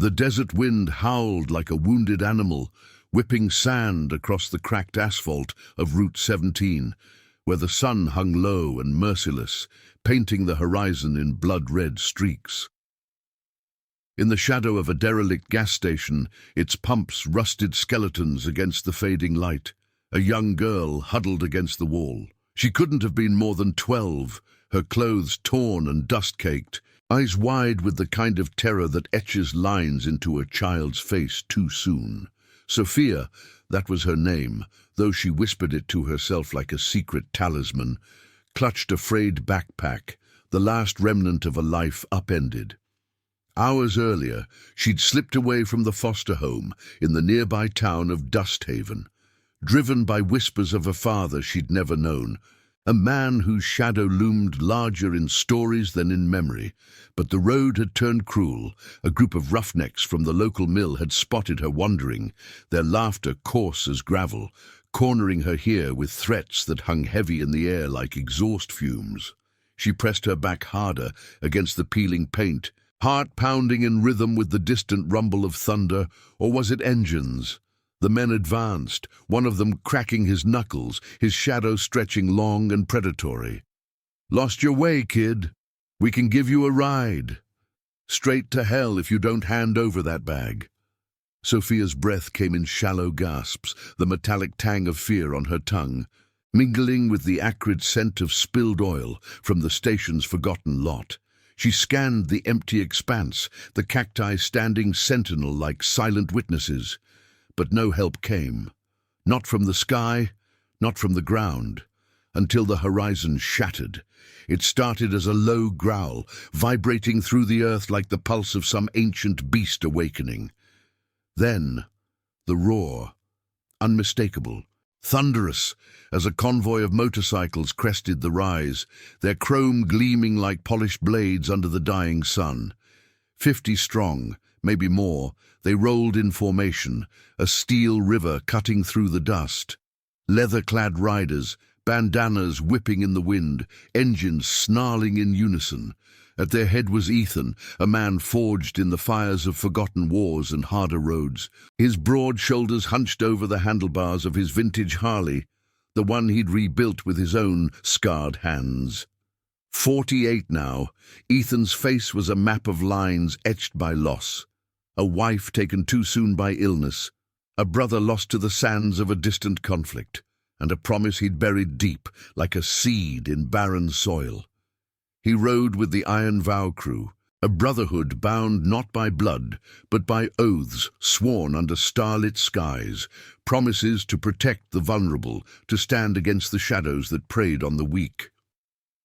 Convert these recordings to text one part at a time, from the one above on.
The desert wind howled like a wounded animal, whipping sand across the cracked asphalt of Route 17, where the sun hung low and merciless, painting the horizon in blood-red streaks. In the shadow of a derelict gas station, its pumps rusted skeletons against the fading light. A young girl huddled against the wall. She couldn't have been more than 12, her clothes torn and dust-caked, eyes wide with the kind of terror that etches lines into a child's face too soon. Sophia, that was her name, though she whispered it to herself like a secret talisman, clutched a frayed backpack, the last remnant of a life upended. Hours earlier, she'd slipped away from the foster home in the nearby town of Dusthaven, driven by whispers of a father she'd never known, a man whose shadow loomed larger in stories than in memory. But the road had turned cruel. A group of roughnecks from the local mill had spotted her wandering, their laughter coarse as gravel, cornering her here with threats that hung heavy in the air like exhaust fumes. She pressed her back harder against the peeling paint, heart pounding in rhythm with the distant rumble of thunder, or was it engines? The men advanced, one of them cracking his knuckles, his shadow stretching long and predatory. "Lost your way, kid? We can give you a ride. Straight to hell if you don't hand over that bag." Sophia's breath came in shallow gasps, the metallic tang of fear on her tongue, mingling with the acrid scent of spilled oil from the station's forgotten lot. She scanned the empty expanse, the cacti standing sentinel like silent witnesses. But no help came. Not from the sky, not from the ground, until the horizon shattered. It started as a low growl, vibrating through the earth like the pulse of some ancient beast awakening. Then, the roar, unmistakable, thunderous, as a convoy of motorcycles crested the rise, their chrome gleaming like polished blades under the dying sun. 50 strong, maybe more, they rolled in formation, a steel river cutting through the dust. Leather-clad riders, bandanas whipping in the wind, engines snarling in unison. At their head was Ethan, a man forged in the fires of forgotten wars and harder roads, his broad shoulders hunched over the handlebars of his vintage Harley, the one he'd rebuilt with his own scarred hands. 48 now, Ethan's face was a map of lines etched by loss. A wife taken too soon by illness, a brother lost to the sands of a distant conflict, and a promise he'd buried deep, like a seed in barren soil. He rode with the Iron Vow crew, a brotherhood bound not by blood, but by oaths sworn under starlit skies, promises to protect the vulnerable, to stand against the shadows that preyed on the weak.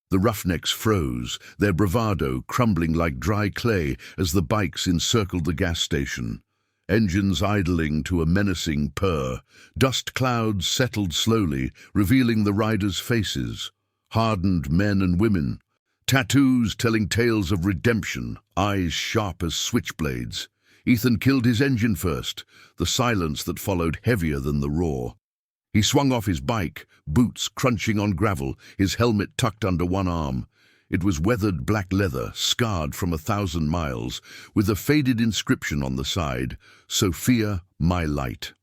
The roughnecks froze, their bravado crumbling like dry clay as the bikes encircled the gas station. Engines idling to a menacing purr. Dust clouds settled slowly, revealing the riders' faces. Hardened men and women. Tattoos telling tales of redemption, eyes sharp as switchblades. Ethan killed his engine first, the silence that followed heavier than the roar. He swung off his bike, boots crunching on gravel, his helmet tucked under one arm. It was weathered black leather, scarred from 1,000 miles, with a faded inscription on the side, "Sophia, my light."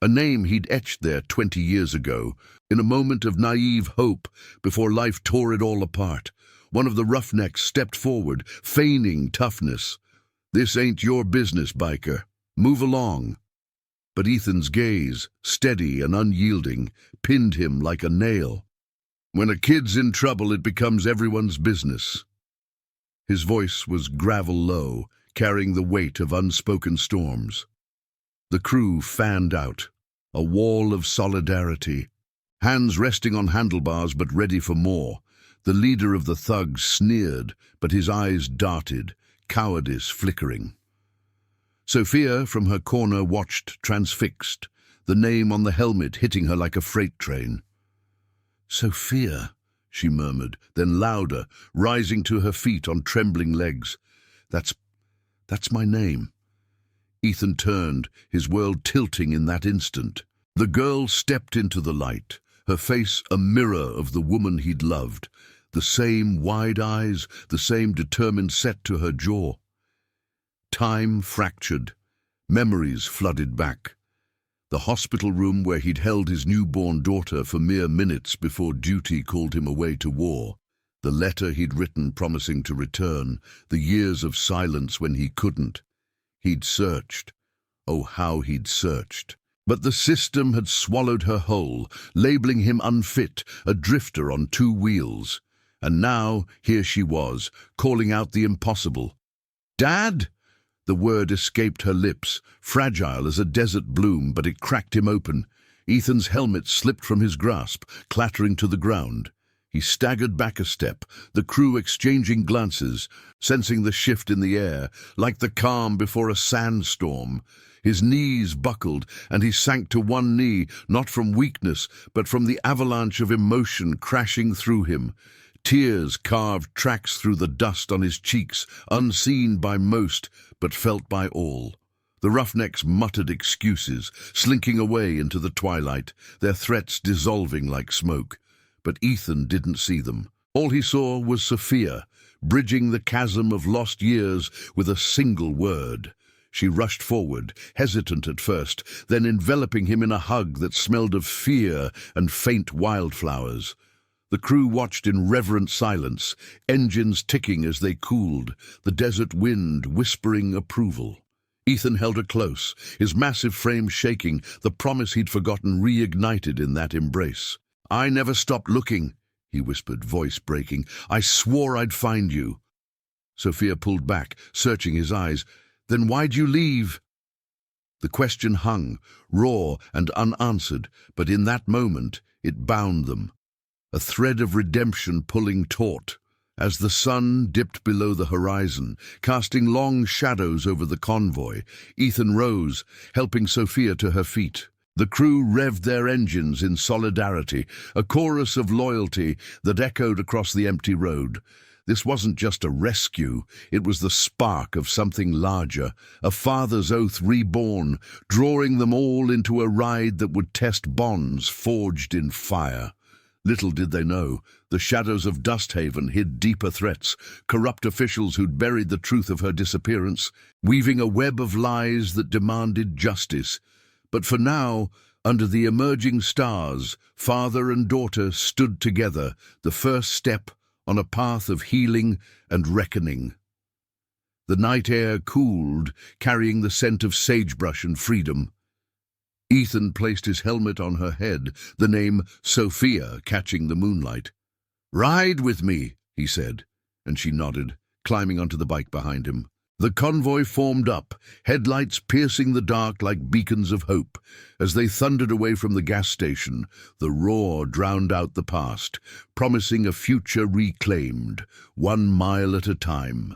A name he'd etched there 20 years ago, in a moment of naive hope before life tore it all apart. One of the roughnecks stepped forward, feigning toughness. "This ain't your business, biker. Move along." But Ethan's gaze, steady and unyielding, pinned him like a nail. "When a kid's in trouble, it becomes everyone's business." His voice was gravel low, carrying the weight of unspoken storms. The crew fanned out, a wall of solidarity, hands resting on handlebars but ready for more. The leader of the thugs sneered, but his eyes darted, cowardice flickering. Sophia, from her corner, watched transfixed, the name on the helmet hitting her like a freight train. "Sophia," she murmured, then louder, rising to her feet on trembling legs. That's my name." Ethan turned, his world tilting in that instant. The girl stepped into the light, her face a mirror of the woman he'd loved, the same wide eyes, the same determined set to her jaw. Time fractured. Memories flooded back. The hospital room where he'd held his newborn daughter for mere minutes before duty called him away to war. The letter he'd written promising to return, the years of silence when he couldn't. He'd searched. Oh, how he'd searched. But the system had swallowed her whole, labeling him unfit, a drifter on two wheels. And now, here she was, calling out the impossible. "Dad!" The word escaped her lips, fragile as a desert bloom, but it cracked him open. Ethan's helmet slipped from his grasp, clattering to the ground. He staggered back a step, the crew exchanging glances, sensing the shift in the air, like the calm before a sandstorm. His knees buckled, and he sank to one knee, not from weakness, but from the avalanche of emotion crashing through him. Tears carved tracks through the dust on his cheeks, unseen by most, but felt by all. The roughnecks muttered excuses, slinking away into the twilight, their threats dissolving like smoke. But Ethan didn't see them. All he saw was Sophia, bridging the chasm of lost years with a single word. She rushed forward, hesitant at first, then enveloping him in a hug that smelled of fear and faint wildflowers. The crew watched in reverent silence, engines ticking as they cooled, the desert wind whispering approval. Ethan held her close, his massive frame shaking, the promise he'd forgotten reignited in that embrace. "I never stopped looking," he whispered, voice breaking. "I swore I'd find you." Sophia pulled back, searching his eyes. "Then why'd you leave?" The question hung, raw and unanswered, but in that moment it bound them. A thread of redemption pulling taut. As the sun dipped below the horizon, casting long shadows over the convoy, Ethan rose, helping Sophia to her feet. The crew revved their engines in solidarity, a chorus of loyalty that echoed across the empty road. This wasn't just a rescue, it was the spark of something larger, a father's oath reborn, drawing them all into a ride that would test bonds forged in fire. Little did they know, the shadows of Dusthaven hid deeper threats, corrupt officials who'd buried the truth of her disappearance, weaving a web of lies that demanded justice. But for now, under the emerging stars, father and daughter stood together, the first step on a path of healing and reckoning. The night air cooled, carrying the scent of sagebrush and freedom. Ethan placed his helmet on her head, the name Sophia catching the moonlight. "Ride with me," he said, and she nodded, climbing onto the bike behind him. The convoy formed up, headlights piercing the dark like beacons of hope. As they thundered away from the gas station, the roar drowned out the past, promising a future reclaimed, 1 mile at a time.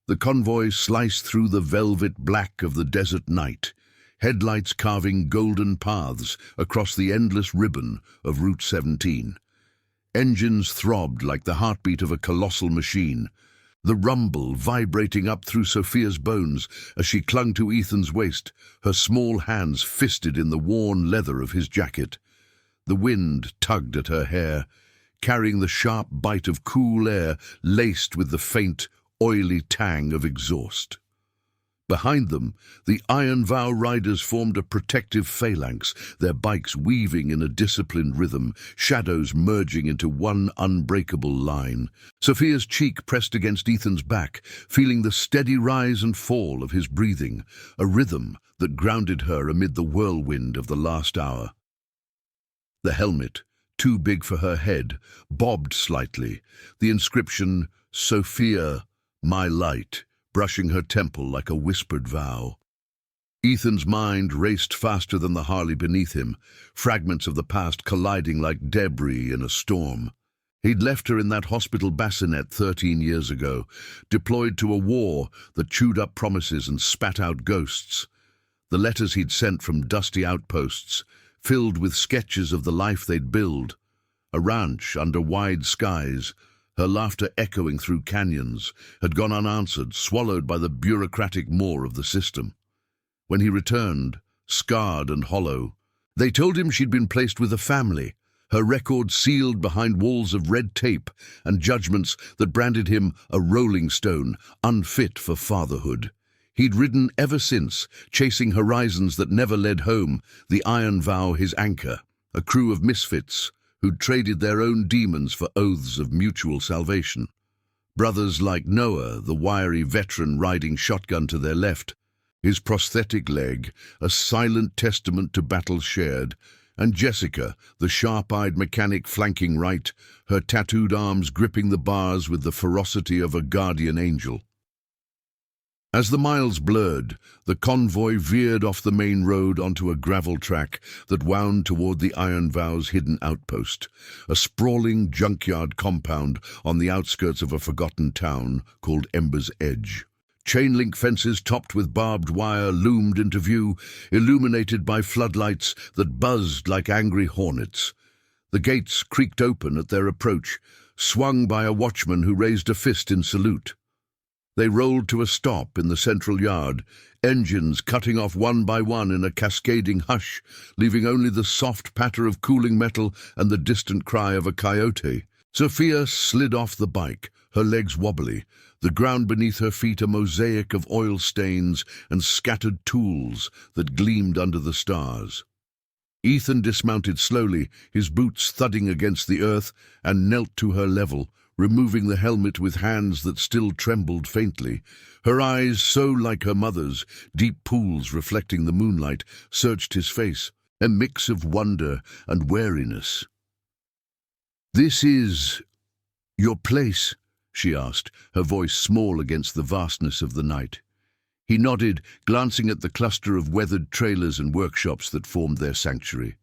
The convoy sliced through the velvet black of the desert night, headlights carving golden paths across the endless ribbon of Route 17. Engines throbbed like the heartbeat of a colossal machine, the rumble vibrating up through Sophia's bones as she clung to Ethan's waist, her small hands fisted in the worn leather of his jacket. The wind tugged at her hair, carrying the sharp bite of cool air laced with the faint, oily tang of exhaust. Behind them, the Iron Vow riders formed a protective phalanx, their bikes weaving in a disciplined rhythm, shadows merging into one unbreakable line. Sophia's cheek pressed against Ethan's back, feeling the steady rise and fall of his breathing, a rhythm that grounded her amid the whirlwind of the last hour. The helmet, too big for her head, bobbed slightly, the inscription, "Sophia, my light," brushing her temple like a whispered vow. Ethan's mind raced faster than the Harley beneath him, fragments of the past colliding like debris in a storm. He'd left her in that hospital bassinet 13 years ago, deployed to a war that chewed up promises and spat out ghosts. The letters he'd sent from dusty outposts, filled with sketches of the life they'd build. A ranch under wide skies, her laughter echoing through canyons, had gone unanswered, swallowed by the bureaucratic maw of the system. When he returned, scarred and hollow, they told him she'd been placed with a family, her record sealed behind walls of red tape and judgments that branded him a rolling stone, unfit for fatherhood. He'd ridden ever since, chasing horizons that never led home, the iron vow his anchor, a crew of misfits who'd traded their own demons for oaths of mutual salvation. Brothers like Noah, the wiry veteran riding shotgun to their left, his prosthetic leg, a silent testament to battles shared, and Jessica, the sharp-eyed mechanic flanking right, her tattooed arms gripping the bars with the ferocity of a guardian angel. As the miles blurred, the convoy veered off the main road onto a gravel track that wound toward the Iron Vow's hidden outpost, a sprawling junkyard compound on the outskirts of a forgotten town called Ember's Edge. Chain-link fences topped with barbed wire loomed into view, illuminated by floodlights that buzzed like angry hornets. The gates creaked open at their approach, swung by a watchman who raised a fist in salute. They rolled to a stop in the central yard, engines cutting off one by one in a cascading hush, leaving only the soft patter of cooling metal and the distant cry of a coyote. Sophia slid off the bike, her legs wobbly, the ground beneath her feet a mosaic of oil stains and scattered tools that gleamed under the stars. Ethan dismounted slowly, his boots thudding against the earth, and knelt to her level, removing the helmet with hands that still trembled faintly. Her eyes, so like her mother's, deep pools reflecting the moonlight, searched his face, a mix of wonder and wariness. "This is your place?" she asked, her voice small against the vastness of the night. He nodded, glancing at the cluster of weathered trailers and workshops that formed their sanctuary.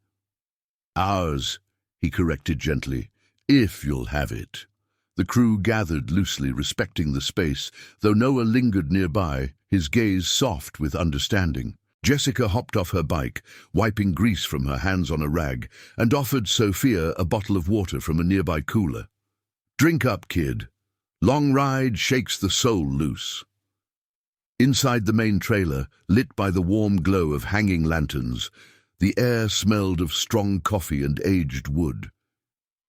"Ours," he corrected gently, "if you'll have it." The crew gathered loosely, respecting the space, though Noah lingered nearby, his gaze soft with understanding. Jessica hopped off her bike, wiping grease from her hands on a rag, and offered Sophia a bottle of water from a nearby cooler. "Drink up, kid. Long ride shakes the soul loose." Inside the main trailer, lit by the warm glow of hanging lanterns, the air smelled of strong coffee and aged wood.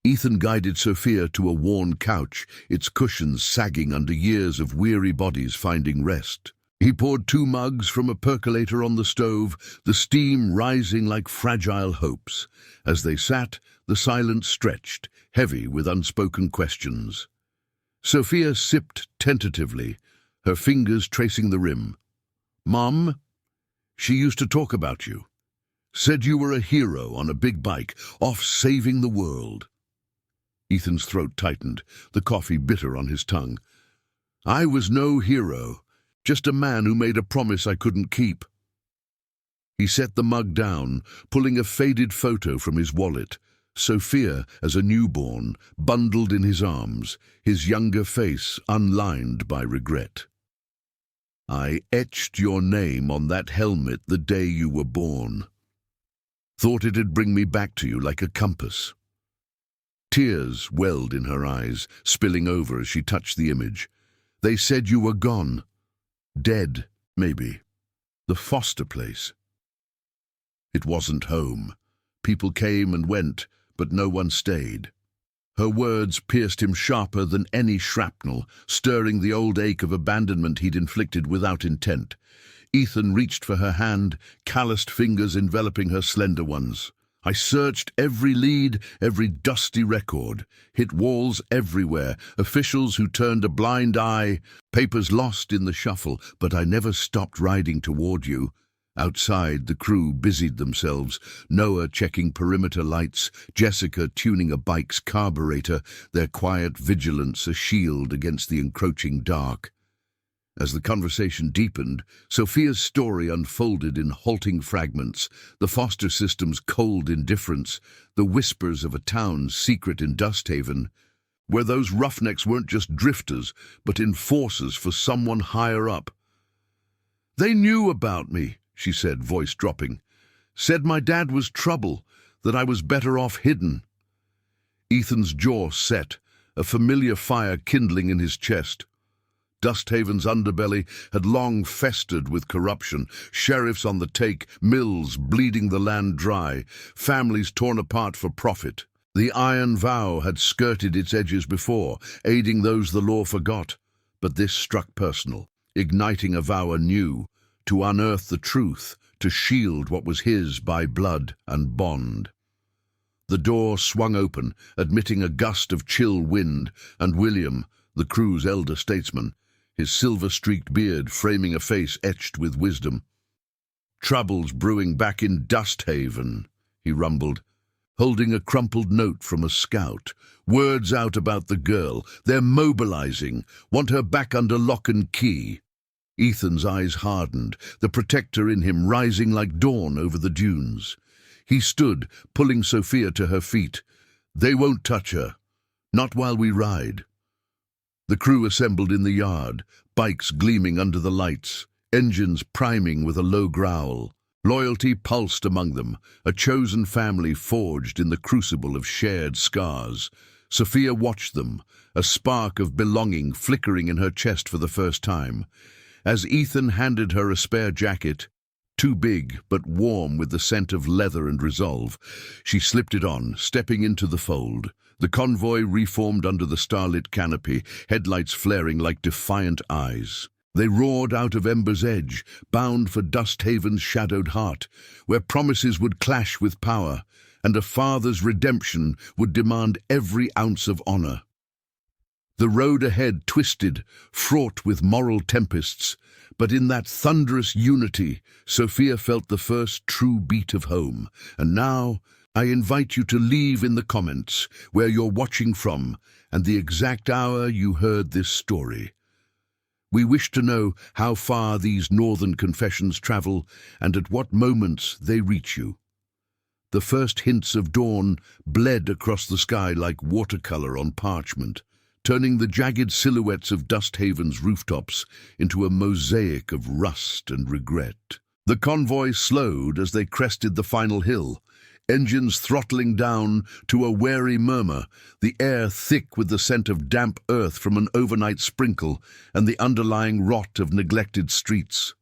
Ethan guided Sophia to a worn couch, its cushions sagging under years of weary bodies finding rest. He poured 2 mugs from a percolator on the stove, the steam rising like fragile hopes. As they sat, the silence stretched, heavy with unspoken questions. Sophia sipped tentatively, her fingers tracing the rim. "Mom, she used to talk about you. Said you were a hero on a big bike, off saving the world." Ethan's throat tightened, the coffee bitter on his tongue. "I was no hero, just a man who made a promise I couldn't keep." He set the mug down, pulling a faded photo from his wallet. Sophia, as a newborn, bundled in his arms, his younger face unlined by regret. "I etched your name on that helmet the day you were born. Thought it'd bring me back to you like a compass." Tears welled in her eyes, spilling over as she touched the image. "They said you were gone. Dead, maybe. The foster place." It wasn't home. People came and went, but no one stayed. Her words pierced him sharper than any shrapnel, stirring the old ache of abandonment he'd inflicted without intent. Ethan reached for her hand, calloused fingers enveloping her slender ones. "I searched every lead, every dusty record, hit walls everywhere, officials who turned a blind eye, papers lost in the shuffle, but I never stopped riding toward you." Outside, the crew busied themselves, Noah checking perimeter lights, Jessica tuning a bike's carburetor, their quiet vigilance a shield against the encroaching dark. As the conversation deepened, Sophia's story unfolded in halting fragments, the foster system's cold indifference, the whispers of a town's secret in Dust Haven, where those roughnecks weren't just drifters, but enforcers for someone higher up. "They knew about me," she said, voice dropping. "Said my dad was trouble, that I was better off hidden." Ethan's jaw set, a familiar fire kindling in his chest. Dusthaven's underbelly had long festered with corruption, sheriffs on the take, mills bleeding the land dry, families torn apart for profit. The Iron Vow had skirted its edges before, aiding those the law forgot, but this struck personal. igniting a vow anew, to unearth the truth, to shield what was his by blood and bond. The door swung open, admitting a gust of chill wind, and William, the crew's elder statesman, his silver-streaked beard framing a face etched with wisdom. "Trouble's brewing back in Dusthaven," he rumbled, holding a crumpled note from a scout. "Words out about the girl. They're mobilizing. Want her back under lock and key." Ethan's eyes hardened, the protector in him rising like dawn over the dunes. He stood, pulling Sophia to her feet. "They won't touch her. Not while we ride." The crew assembled in the yard, bikes gleaming under the lights, engines priming with a low growl. Loyalty pulsed among them, a chosen family forged in the crucible of shared scars. Sophia watched them, a spark of belonging flickering in her chest for the first time. As Ethan handed her a spare jacket, too big but warm with the scent of leather and resolve, she slipped it on, stepping into the fold. The convoy reformed under the starlit canopy, headlights flaring like defiant eyes. They roared out of Ember's Edge, bound for Dusthaven's shadowed heart, where promises would clash with power, and a father's redemption would demand every ounce of honor. The road ahead twisted, fraught with moral tempests, but in that thunderous unity, Sophia felt the first true beat of home. And now, I invite you to leave in the comments where you're watching from and the exact hour you heard this story. We wish to know how far these northern confessions travel and at what moments they reach you. The first hints of dawn bled across the sky like watercolor on parchment, turning the jagged silhouettes of Dusthaven's rooftops into a mosaic of rust and regret. The convoy slowed as they crested the final hill, engines throttling down to a wary murmur, the air thick with the scent of damp earth from an overnight sprinkle and the underlying rot of neglected streets.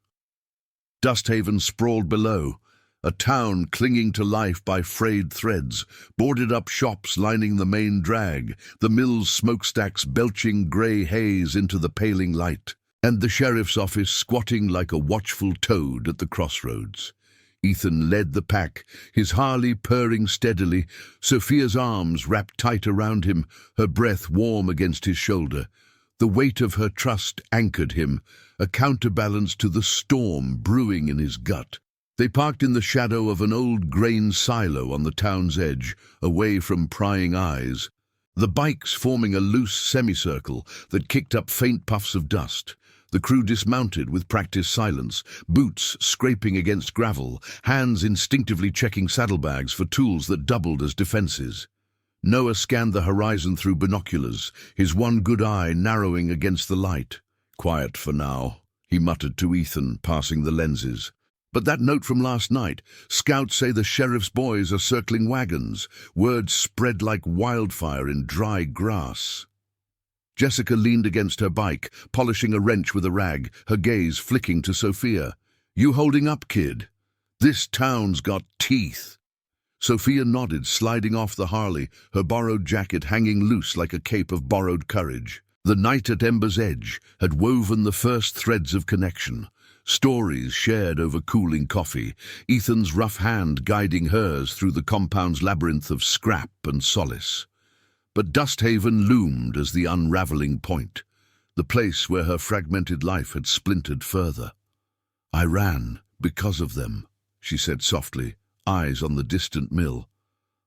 Dusthaven sprawled below, a town clinging to life by frayed threads, boarded-up shops lining the main drag, the mill's smokestacks belching grey haze into the paling light, and the sheriff's office squatting like a watchful toad at the crossroads. Ethan led the pack, his Harley purring steadily, Sophia's arms wrapped tight around him, her breath warm against his shoulder. The weight of her trust anchored him, a counterbalance to the storm brewing in his gut. They parked in the shadow of an old grain silo on the town's edge, away from prying eyes, the bikes forming a loose semicircle that kicked up faint puffs of dust. The crew dismounted with practiced silence, boots scraping against gravel, hands instinctively checking saddlebags for tools that doubled as defenses. Noah scanned the horizon through binoculars, his one good eye narrowing against the light. "Quiet for now," he muttered to Ethan, passing the lenses. "But that note from last night, scouts say the sheriff's boys are circling wagons, words spread like wildfire in dry grass." Jessica leaned against her bike, polishing a wrench with a rag, her gaze flicking to Sophia. "You holding up, kid? This town's got teeth." Sophia nodded, sliding off the Harley, her borrowed jacket hanging loose like a cape of borrowed courage. The night at Ember's Edge had woven the first threads of connection. Stories shared over cooling coffee, Ethan's rough hand guiding hers through the compound's labyrinth of scrap and solace. But Dusthaven loomed as the unraveling point, the place where her fragmented life had splintered further. "I ran because of them," she said softly, eyes on the distant mill.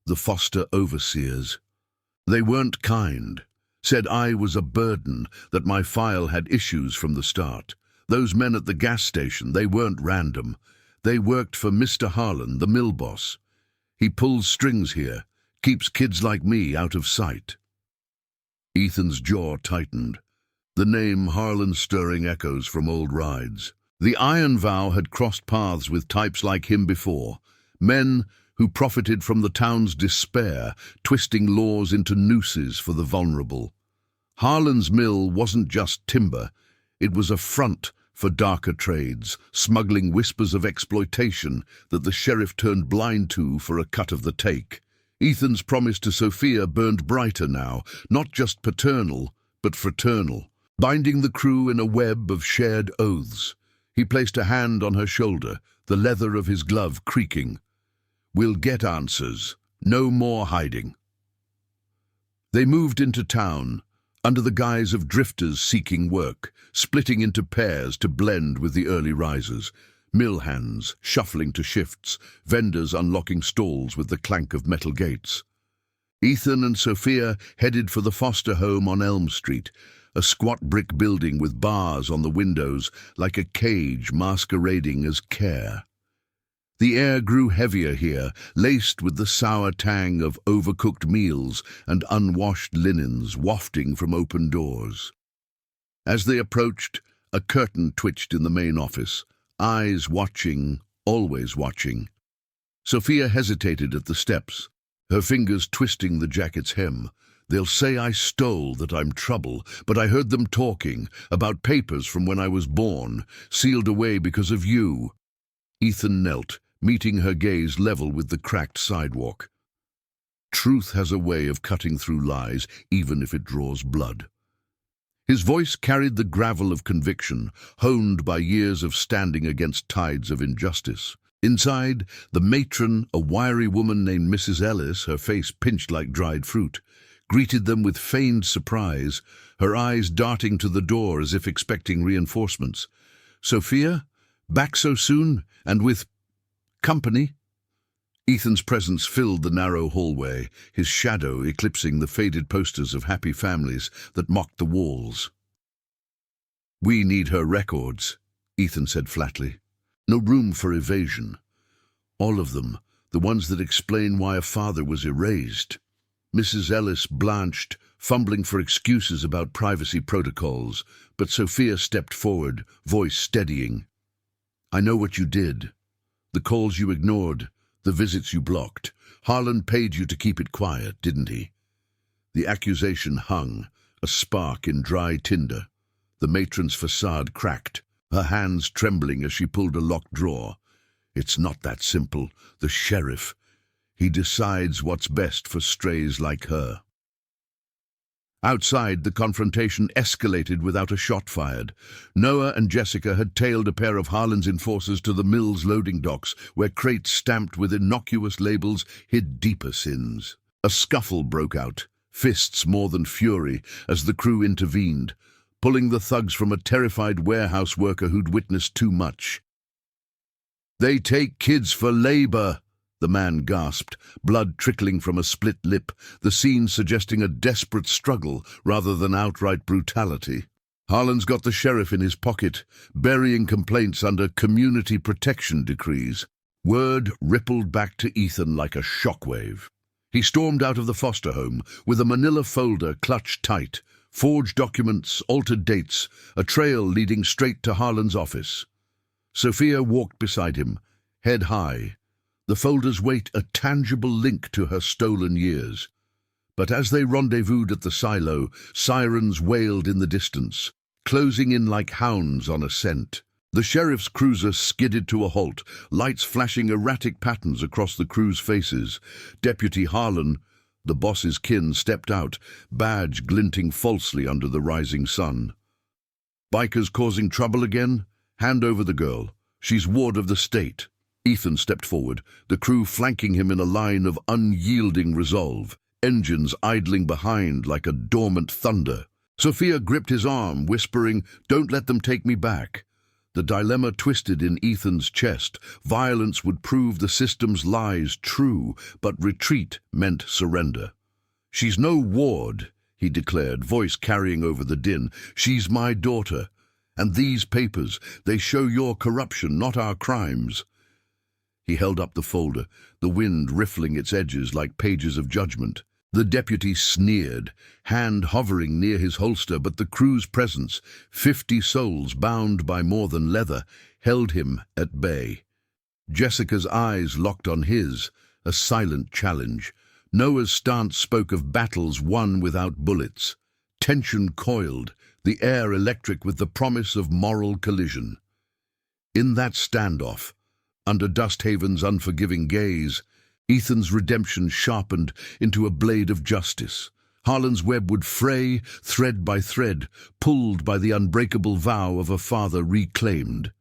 "The Foster overseers. They weren't kind, said I was a burden, that my file had issues from the start. Those men at the gas station, they weren't random. They worked for Mr. Harlan, the mill boss. He pulls strings here, keeps kids like me out of sight." Ethan's jaw tightened, the name Harlan stirring echoes from old rides. The Iron Vow had crossed paths with types like him before, men who profited from the town's despair, twisting laws into nooses for the vulnerable. Harlan's mill wasn't just timber, it was a front for darker trades, smuggling whispers of exploitation that the sheriff turned blind to for a cut of the take. Ethan's promise to Sophia burned brighter now, not just paternal, but fraternal. Binding the crew in a web of shared oaths, he placed a hand on her shoulder, the leather of his glove creaking. "We'll get answers. No more hiding." They moved into town, under the guise of drifters seeking work, splitting into pairs to blend with the early risers, mill hands shuffling to shifts, vendors unlocking stalls with the clank of metal gates. Ethan and Sophia headed for the foster home on Elm Street, a squat brick building with bars on the windows like a cage masquerading as care. The air grew heavier here, laced with the sour tang of overcooked meals and unwashed linens wafting from open doors. As they approached, a curtain twitched in the main office, eyes watching, always watching. Sophia hesitated at the steps, her fingers twisting the jacket's hem. "They'll say I stole, that I'm trouble, but I heard them talking about papers from when I was born, sealed away because of you." Ethan knelt, meeting her gaze level with the cracked sidewalk. Truth has a way of cutting through lies, even if it draws blood. His voice carried the gravel of conviction, honed by years of standing against tides of injustice. Inside, the matron, a wiry woman named Mrs. Ellis, her face pinched like dried fruit, greeted them with feigned surprise, her eyes darting to the door as if expecting reinforcements. "Sophia? Back so soon? And with company?" Ethan's presence filled the narrow hallway, his shadow eclipsing the faded posters of happy families that mocked the walls. "We need her records," Ethan said flatly. "No room for evasion. All of them, the ones that explain why a father was erased." Mrs. Ellis blanched, fumbling for excuses about privacy protocols, but Sophia stepped forward, voice steadying. "I know what you did. The calls you ignored, the visits you blocked. Harlan paid you to keep it quiet, didn't he?" The accusation hung, a spark in dry tinder. The matron's facade cracked, her hands trembling as she pulled a locked drawer. "It's not that simple. The sheriff, he decides what's best for strays like her." Outside, the confrontation escalated without a shot fired. Noah and Jessica had tailed a pair of Harlan's enforcers to the mill's loading docks, where crates stamped with innocuous labels hid deeper sins. A scuffle broke out, fists more than fury, as the crew intervened, pulling the thugs from a terrified warehouse worker who'd witnessed too much. "They take kids for labor," the man gasped, blood trickling from a split lip, the scene suggesting a desperate struggle rather than outright brutality. Harlan's got the sheriff in his pocket, burying complaints under community protection decrees. Word rippled back to Ethan like a shockwave. He stormed out of the foster home with a manila folder clutched tight, forged documents, altered dates, a trail leading straight to Harlan's office. Sophia walked beside him, head high, the folder's weight a tangible link to her stolen years. But as they rendezvoused at the silo, sirens wailed in the distance, closing in like hounds on a scent. The sheriff's cruiser skidded to a halt, lights flashing erratic patterns across the crew's faces. Deputy Harlan, the boss's kin, stepped out, badge glinting falsely under the rising sun. "Bikers causing trouble again? Hand over the girl. She's ward of the state." Ethan stepped forward, the crew flanking him in a line of unyielding resolve, engines idling behind like a dormant thunder. Sophia gripped his arm, whispering, "Don't let them take me back." The dilemma twisted in Ethan's chest. Violence would prove the system's lies true, but retreat meant surrender. "She's no ward," he declared, voice carrying over the din. "She's my daughter. And these papers, they show your corruption, not our crimes." He held up the folder, the wind riffling its edges like pages of judgment. The deputy sneered, hand hovering near his holster, but the crew's presence, 50 souls bound by more than leather, held him at bay. Jessica's eyes locked on his, a silent challenge. Noah's stance spoke of battles won without bullets. Tension coiled, the air electric with the promise of moral collision. In that standoff, under Dusthaven's unforgiving gaze, Ethan's redemption sharpened into a blade of justice, Harlan's web would fray, thread by thread, pulled by the unbreakable vow of a father reclaimed.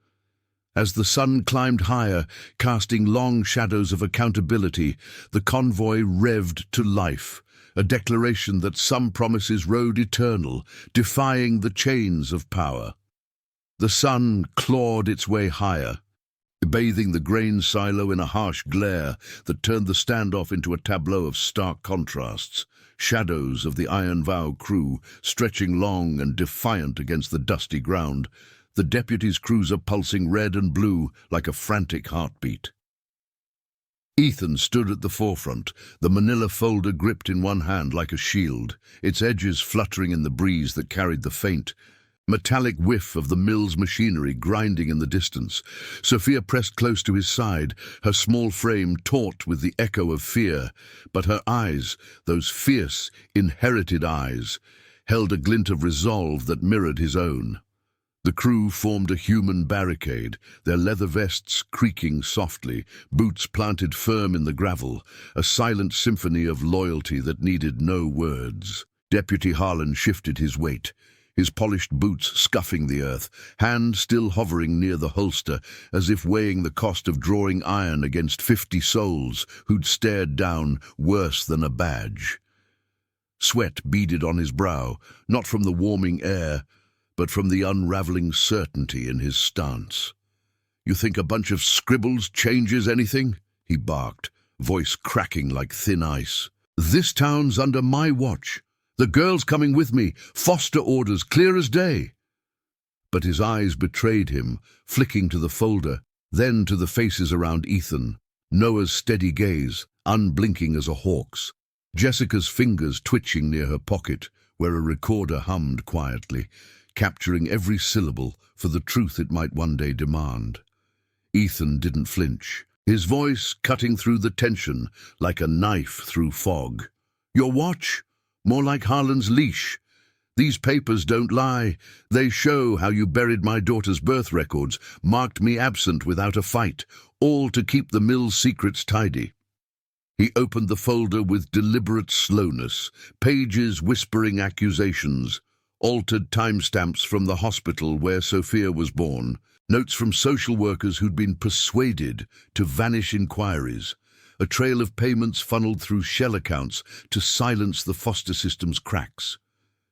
As the sun climbed higher, casting long shadows of accountability, the convoy revved to life, a declaration that some promises rode eternal, defying the chains of power. The sun clawed its way higher, bathing the grain silo in a harsh glare that turned the standoff into a tableau of stark contrasts, shadows of the Iron Vow crew stretching long and defiant against the dusty ground, the deputy's cruiser pulsing red and blue like a frantic heartbeat. Ethan stood at the forefront, the manila folder gripped in one hand like a shield, its edges fluttering in the breeze that carried the faint, metallic whiff of the mill's machinery grinding in the distance. Sophia pressed close to his side, her small frame taut with the echo of fear, but her eyes, those fierce, inherited eyes, held a glint of resolve that mirrored his own. The crew formed a human barricade, their leather vests creaking softly, boots planted firm in the gravel, a silent symphony of loyalty that needed no words. Deputy Harlan shifted his weight, his polished boots scuffing the earth, hand still hovering near the holster, as if weighing the cost of drawing iron against 50 souls who'd stared down worse than a badge. Sweat beaded on his brow, not from the warming air, but from the unraveling certainty in his stance. "You think a bunch of scribbles changes anything?" he barked, voice cracking like thin ice. "This town's under my watch. The girl's coming with me, foster orders clear as day." But his eyes betrayed him, flicking to the folder, then to the faces around Ethan, Noah's steady gaze, unblinking as a hawk's, Jessica's fingers twitching near her pocket, where a recorder hummed quietly, capturing every syllable for the truth it might one day demand. Ethan didn't flinch, his voice cutting through the tension like a knife through fog. "Your watch? More like Harlan's leash. These papers don't lie. They show how you buried my daughter's birth records, marked me absent without a fight, all to keep the mill's secrets tidy." He opened the folder with deliberate slowness, pages whispering accusations, altered timestamps from the hospital where Sophia was born, notes from social workers who'd been persuaded to vanish inquiries, a trail of payments funneled through shell accounts to silence the foster system's cracks.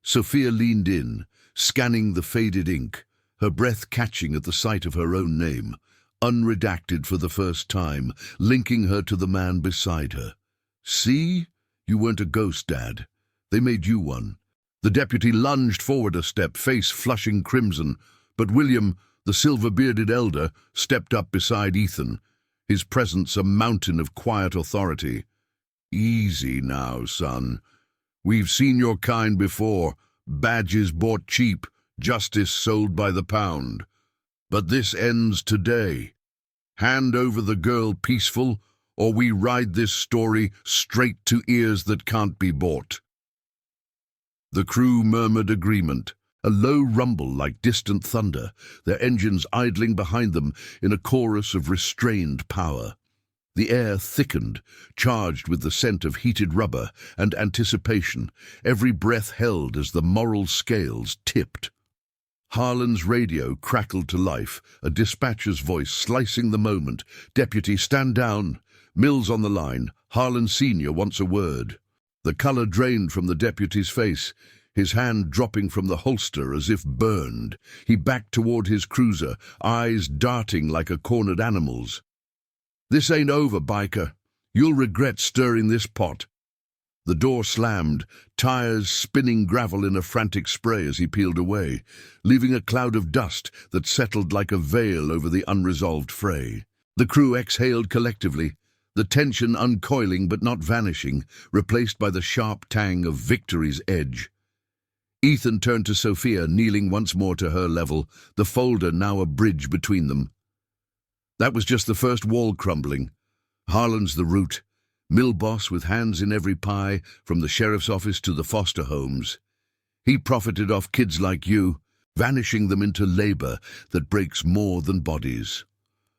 Sophia leaned in, scanning the faded ink, her breath catching at the sight of her own name, unredacted for the first time, linking her to the man beside her. "See? You weren't a ghost, Dad. They made you one." The deputy lunged forward a step, face flushing crimson, but William, the silver-bearded elder, stepped up beside Ethan, his presence a mountain of quiet authority. "Easy now, son. We've seen your kind before, badges bought cheap, justice sold by the pound. But this ends today. Hand over the girl peaceful, or we ride this story straight to ears that can't be bought." The crew murmured agreement, a low rumble like distant thunder, their engines idling behind them in a chorus of restrained power. The air thickened, charged with the scent of heated rubber and anticipation, every breath held as the moral scales tipped. Harlan's radio crackled to life, a dispatcher's voice slicing the moment. "Deputy, stand down. Mill's on the line. Harlan Sr. wants a word." The colour drained from the deputy's face, his hand dropping from the holster as if burned. He backed toward his cruiser, eyes darting like a cornered animal's. "This ain't over, biker. You'll regret stirring this pot." The door slammed, tires spinning gravel in a frantic spray as he peeled away, leaving a cloud of dust that settled like a veil over the unresolved fray. The crew exhaled collectively, the tension uncoiling but not vanishing, replaced by the sharp tang of victory's edge. Ethan turned to Sophia, kneeling once more to her level, the folder now a bridge between them. "That was just the first wall crumbling. Harlan's the root. Mill boss with hands in every pie, from the sheriff's office to the foster homes. He profited off kids like you, vanishing them into labor that breaks more than bodies."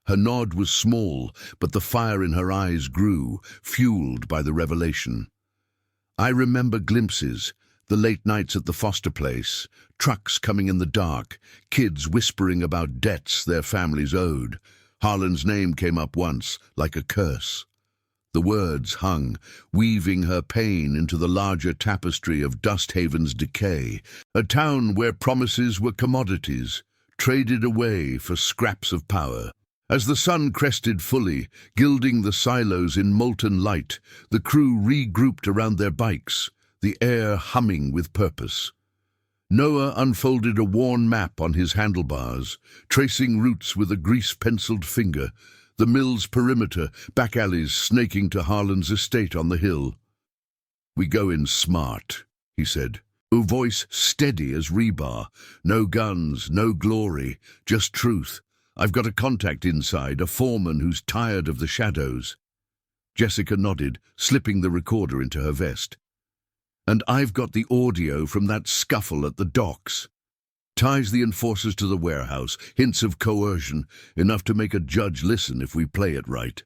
Her nod was small, but the fire in her eyes grew, fueled by the revelation. I remember glimpses, the late nights at the foster place, trucks coming in the dark, kids whispering about debts their families owed. Harlan's name came up once, like a curse. The words hung, weaving her pain into the larger tapestry of Dusthaven's decay, a town where promises were commodities, traded away for scraps of power. As the sun crested fully, gilding the silos in molten light, the crew regrouped around their bikes, the air humming with purpose. Noah unfolded a worn map on his handlebars, tracing routes with a grease-penciled finger, the mill's perimeter, back alleys snaking to Harlan's estate on the hill. "We go in smart," he said, a voice steady as rebar. "No guns, no glory, just truth. I've got a contact inside, a foreman who's tired of the shadows." Jessica nodded, slipping the recorder into her vest. "And I've got the audio from that scuffle at the docks. Ties the enforcers to the warehouse, hints of coercion, enough to make a judge listen if we play it right."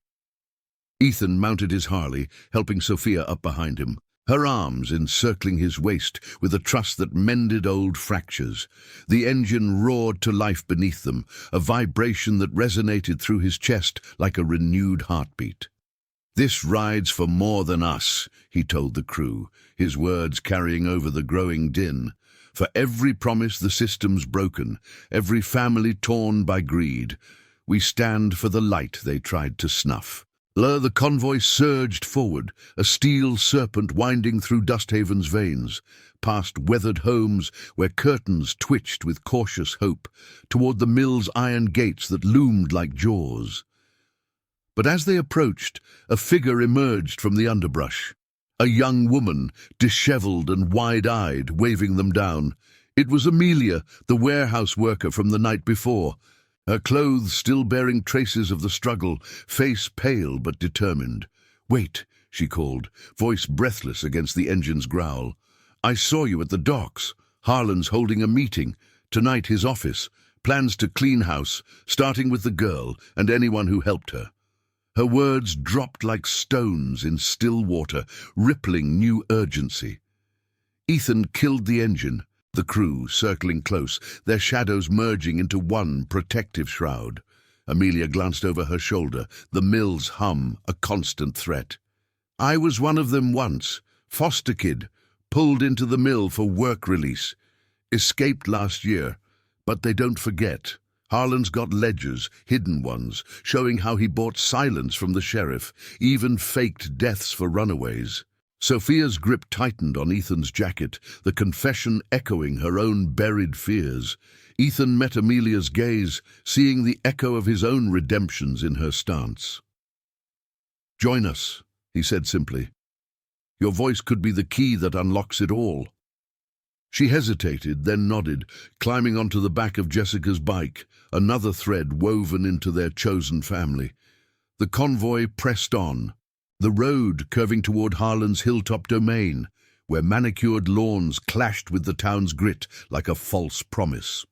Ethan mounted his Harley, helping Sophia up behind him, her arms encircling his waist with a trust that mended old fractures. The engine roared to life beneath them, a vibration that resonated through his chest like a renewed heartbeat. "This ride's for more than us," he told the crew, his words carrying over the growing din. "For every promise the system's broken, every family torn by greed, we stand for the light they tried to snuff." The convoy surged forward, a steel serpent winding through Dusthaven's veins, past weathered homes where curtains twitched with cautious hope, toward the mill's iron gates that loomed like jaws. But as they approached, a figure emerged from the underbrush. A young woman, disheveled and wide-eyed, waving them down. It was Amelia, the warehouse worker from the night before, her clothes still bearing traces of the struggle, face pale but determined. "Wait," she called, voice breathless against the engine's growl. "I saw you at the docks. Harlan's holding a meeting. Tonight his office. Plans to clean house, starting with the girl and anyone who helped her." Her words dropped like stones in still water, rippling new urgency. Ethan killed the engine, the crew circling close, their shadows merging into one protective shroud. Amelia glanced over her shoulder, the mill's hum a constant threat. "I was one of them once, foster kid, pulled into the mill for work release. Escaped last year, but they don't forget. Harlan's got ledgers, hidden ones, showing how he bought silence from the sheriff, even faked deaths for runaways." Sophia's grip tightened on Ethan's jacket, the confession echoing her own buried fears. Ethan met Amelia's gaze, seeing the echo of his own redemptions in her stance. "Join us," he said simply. "Your voice could be the key that unlocks it all." She hesitated, then nodded, climbing onto the back of Jessica's bike, another thread woven into their chosen family. The convoy pressed on, the road curving toward Harlan's hilltop domain, where manicured lawns clashed with the town's grit like a false promise.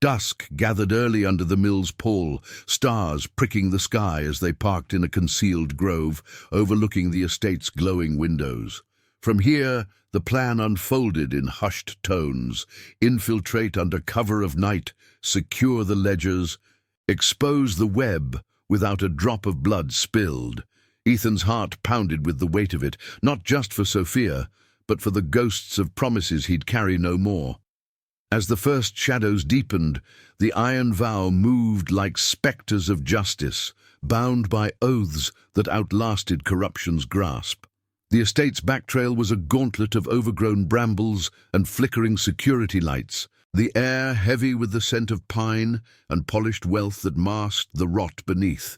Dusk gathered early under the mill's pole, stars pricking the sky as they parked in a concealed grove, overlooking the estate's glowing windows. From here, the plan unfolded in hushed tones: infiltrate under cover of night, secure the ledgers, expose the web without a drop of blood spilled. Ethan's heart pounded with the weight of it, not just for Sophia, but for the ghosts of promises he'd carry no more. As the first shadows deepened, the iron vow moved like spectres of justice, bound by oaths that outlasted corruption's grasp. The estate's back trail was a gauntlet of overgrown brambles and flickering security lights, the air heavy with the scent of pine and polished wealth that masked the rot beneath.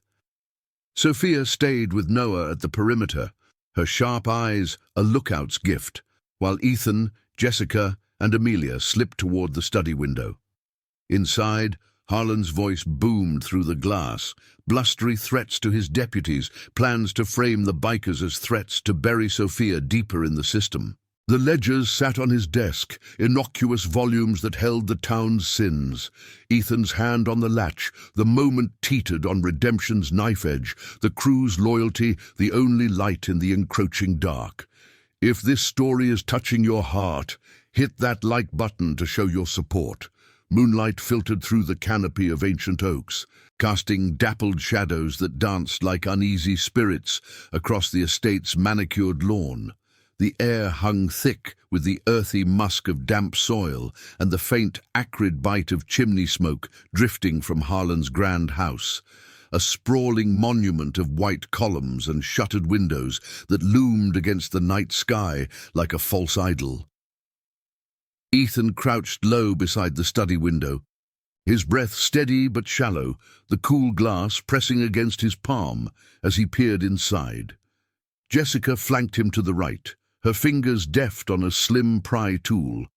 Sophia stayed with Noah at the perimeter, her sharp eyes a lookout's gift, while Ethan, Jessica, and Amelia slipped toward the study window. Inside, Harlan's voice boomed through the glass, blustery threats to his deputies, plans to frame the bikers as threats to bury Sophia deeper in the system. The ledgers sat on his desk, innocuous volumes that held the town's sins. Ethan's hand on the latch, the moment teetered on redemption's knife edge, the crew's loyalty the only light in the encroaching dark. If this story is touching your heart, hit that like button to show your support. Moonlight filtered through the canopy of ancient oaks, casting dappled shadows that danced like uneasy spirits across the estate's manicured lawn. The air hung thick with the earthy musk of damp soil and the faint, acrid bite of chimney smoke drifting from Harlan's grand house, a sprawling monument of white columns and shuttered windows that loomed against the night sky like a false idol. Ethan crouched low beside the study window, his breath steady but shallow, the cool glass pressing against his palm as he peered inside. Jessica flanked him to the right, her fingers deft on a slim pry tool,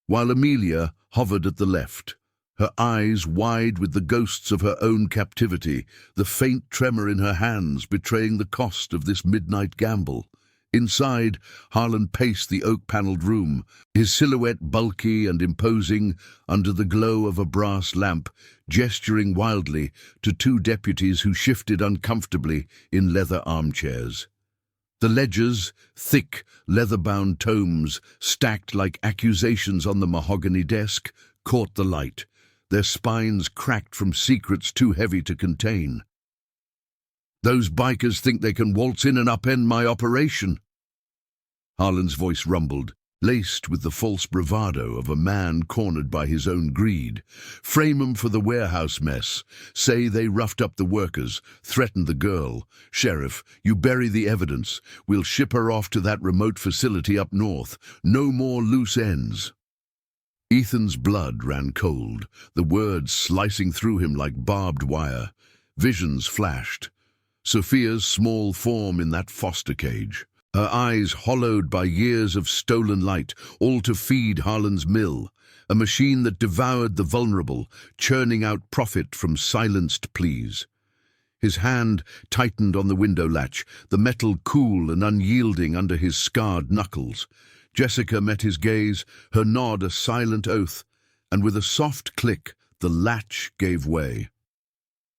while Amelia hovered at the left, her eyes wide with the ghosts of her own captivity, the faint tremor in her hands betraying the cost of this midnight gamble. Inside, Harlan paced the oak-panelled room, his silhouette bulky and imposing under the glow of a brass lamp, gesturing wildly to two deputies who shifted uncomfortably in leather armchairs. The ledgers, thick, leather-bound tomes, stacked like accusations on the mahogany desk, caught the light, their spines cracked from secrets too heavy to contain. "Those bikers think they can waltz in and upend my operation," Harlan's voice rumbled, laced with the false bravado of a man cornered by his own greed. "Frame 'em for the warehouse mess. Say they roughed up the workers, threatened the girl. Sheriff, you bury the evidence. We'll ship her off to that remote facility up north. No more loose ends." Ethan's blood ran cold, the words slicing through him like barbed wire. Visions flashed. Sophia's small form in that foster cage, her eyes hollowed by years of stolen light, all to feed Harlan's mill, a machine that devoured the vulnerable, churning out profit from silenced pleas. His hand tightened on the window latch, the metal cool and unyielding under his scarred knuckles. Jessica met his gaze, her nod a silent oath, and with a soft click, the latch gave way.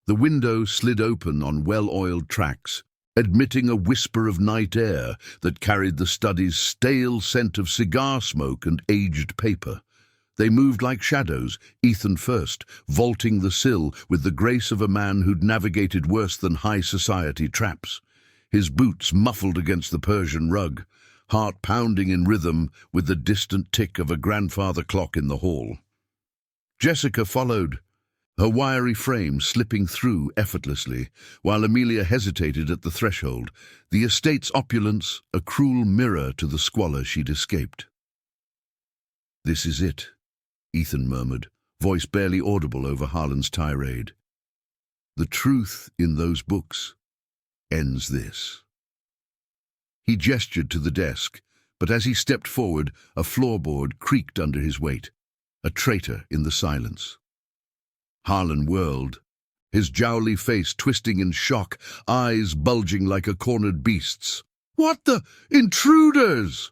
The window slid open on well-oiled tracks, admitting a whisper of night air that carried the study's stale scent of cigar smoke and aged paper. They moved like shadows, Ethan first, vaulting the sill with the grace of a man who'd navigated worse than high society traps. His boots muffled against the Persian rug, heart pounding in rhythm with the distant tick of a grandfather clock in the hall. Jessica followed, her wiry frame slipping through effortlessly, while Amelia hesitated at the threshold, the estate's opulence a cruel mirror to the squalor she'd escaped. "This is it," Ethan murmured, voice barely audible over Harlan's tirade. "The truth in those books ends this." He gestured to the desk, but as he stepped forward, a floorboard creaked under his weight, a traitor in the silence. Harlan whirled, his jowly face twisting in shock, eyes bulging like a cornered beast's. "What the— intruders!"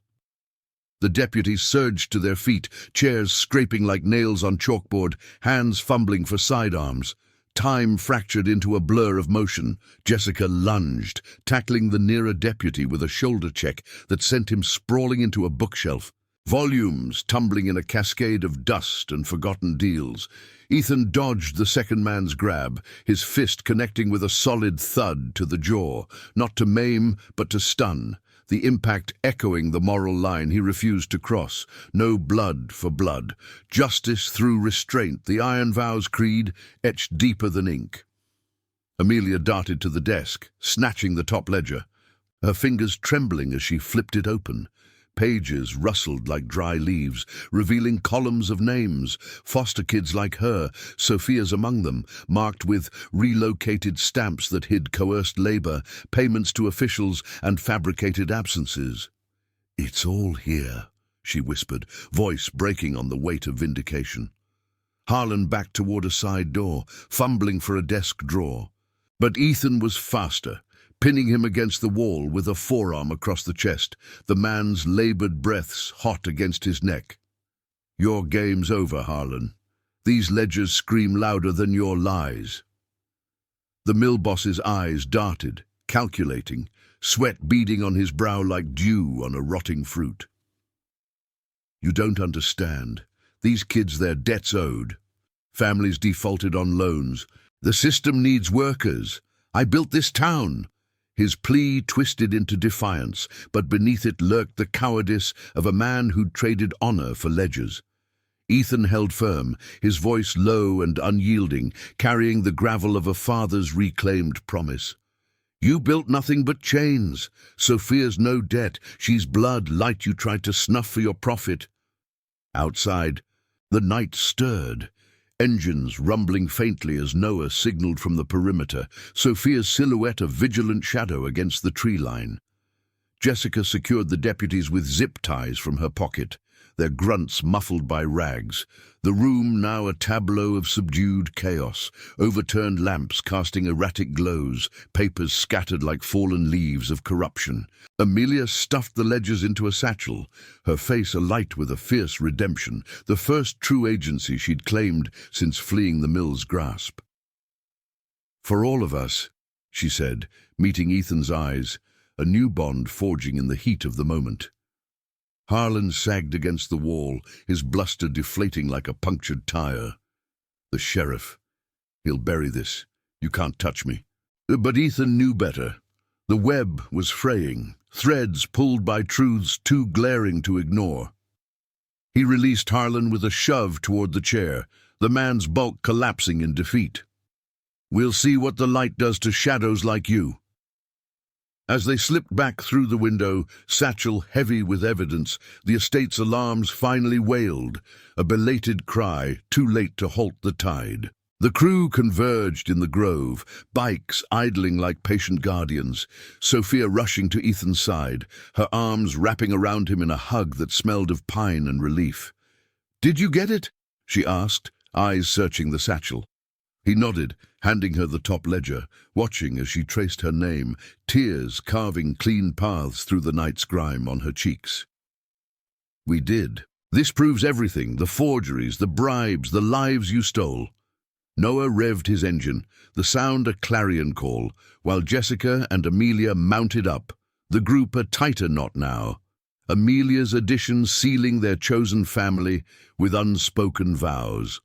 The deputies surged to their feet, chairs scraping like nails on chalkboard, hands fumbling for sidearms. Time fractured into a blur of motion. Jessica lunged, tackling the nearer deputy with a shoulder check that sent him sprawling into a bookshelf, volumes tumbling in a cascade of dust and forgotten deals. Ethan dodged the second man's grab, his fist connecting with a solid thud to the jaw, not to maim, but to stun, the impact echoing the moral line he refused to cross. No blood for blood. Justice through restraint, the Iron Vows creed etched deeper than ink. Amelia darted to the desk, snatching the top ledger, her fingers trembling as she flipped it open. Pages rustled like dry leaves, revealing columns of names, foster kids like her, Sophia's among them, marked with relocated stamps that hid coerced labor, payments to officials, and fabricated absences. "It's all here," she whispered, voice breaking on the weight of vindication. Harlan backed toward a side door, fumbling for a desk drawer. But Ethan was faster, pinning him against the wall with a forearm across the chest, the man's labored breaths hot against his neck. "Your game's over, Harlan. These ledgers scream louder than your lies." The mill boss's eyes darted, calculating, sweat beading on his brow like dew on a rotting fruit. You don't understand. These kids, their debts owed. Families defaulted on loans. The system needs workers. I built this town. His plea twisted into defiance, but beneath it lurked the cowardice of a man who'd traded honor for ledgers. Ethan held firm, his voice low and unyielding, carrying the gravel of a father's reclaimed promise. You built nothing but chains. Sophia's no debt. She's blood, light you tried to snuff for your profit. Outside, the night stirred. Engines rumbling faintly as Noah signaled from the perimeter, Sophia's silhouette a vigilant shadow against the tree line. Jessica secured the deputies with zip ties from her pocket, their grunts muffled by rags. The room now a tableau of subdued chaos, overturned lamps casting erratic glows, papers scattered like fallen leaves of corruption. Amelia stuffed the ledgers into a satchel, her face alight with a fierce redemption, the first true agency she'd claimed since fleeing the mill's grasp. For all of us, she said, meeting Ethan's eyes, a new bond forging in the heat of the moment. Harlan sagged against the wall, his bluster deflating like a punctured tire. The sheriff. He'll bury this. You can't touch me. But Ethan knew better. The web was fraying, threads pulled by truths too glaring to ignore. He released Harlan with a shove toward the chair, the man's bulk collapsing in defeat. We'll see what the light does to shadows like you. As they slipped back through the window, satchel heavy with evidence, the estate's alarms finally wailed, a belated cry, too late to halt the tide. The crew converged in the grove, bikes idling like patient guardians, Sophia rushing to Ethan's side, her arms wrapping around him in a hug that smelled of pine and relief. "Did you get it?" she asked, eyes searching the satchel. He nodded, handing her the top ledger, watching as she traced her name, tears carving clean paths through the night's grime on her cheeks. "We did. This proves everything, the forgeries, the bribes, the lives you stole." Noah revved his engine, the sound a clarion call, while Jessica and Amelia mounted up, the group a tighter knot now, Amelia's addition sealing their chosen family with unspoken vows.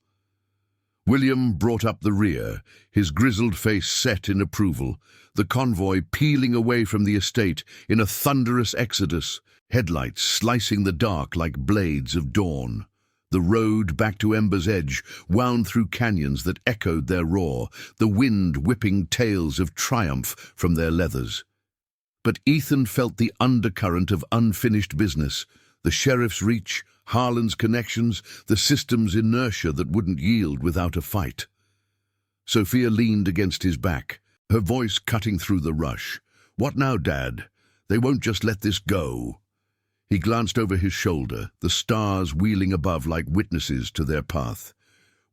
William brought up the rear, his grizzled face set in approval, the convoy peeling away from the estate in a thunderous exodus, headlights slicing the dark like blades of dawn. The road back to Ember's Edge wound through canyons that echoed their roar, the wind whipping tales of triumph from their leathers. But Ethan felt the undercurrent of unfinished business, the sheriff's reach, Harlan's connections, the system's inertia that wouldn't yield without a fight. Sophia leaned against his back, her voice cutting through the rush. "What now, Dad? They won't just let this go." He glanced over his shoulder, the stars wheeling above like witnesses to their path.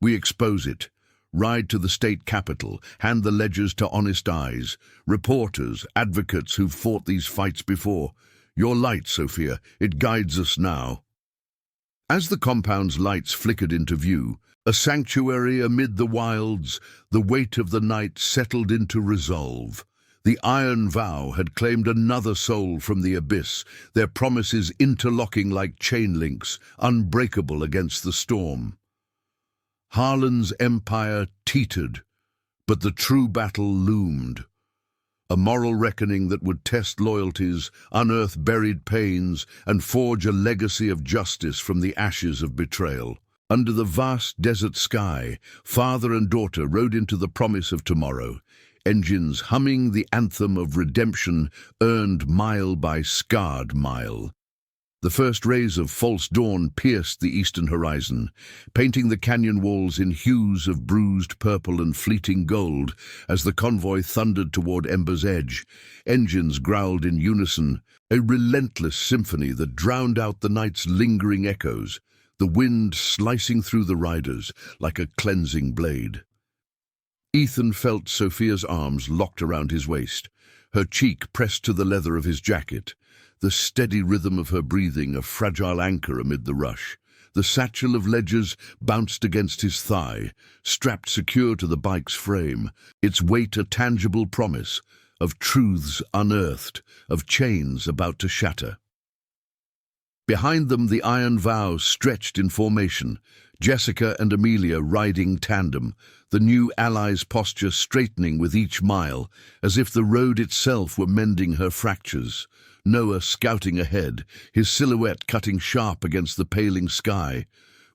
"We expose it. Ride to the state capitol, hand the ledgers to honest eyes, reporters, advocates who've fought these fights before. Your light, Sophia, it guides us now." As the compound's lights flickered into view, a sanctuary amid the wilds, the weight of the night settled into resolve. The iron vow had claimed another soul from the abyss, their promises interlocking like chain links, unbreakable against the storm. Harlan's empire teetered, but the true battle loomed. A moral reckoning that would test loyalties, unearth buried pains, and forge a legacy of justice from the ashes of betrayal. Under the vast desert sky, father and daughter rode into the promise of tomorrow, engines humming the anthem of redemption earned mile by scarred mile. The first rays of false dawn pierced the eastern horizon, painting the canyon walls in hues of bruised purple and fleeting gold as the convoy thundered toward Ember's Edge. Engines growled in unison, a relentless symphony that drowned out the night's lingering echoes, the wind slicing through the riders like a cleansing blade. Ethan felt Sophia's arms locked around his waist, her cheek pressed to the leather of his jacket, the steady rhythm of her breathing a fragile anchor amid the rush. The satchel of ledgers bounced against his thigh, strapped secure to the bike's frame, its weight a tangible promise, of truths unearthed, of chains about to shatter. Behind them, the iron vow stretched in formation, Jessica and Amelia riding tandem, the new ally's posture straightening with each mile, as if the road itself were mending her fractures. Noah scouting ahead, his silhouette cutting sharp against the paling sky.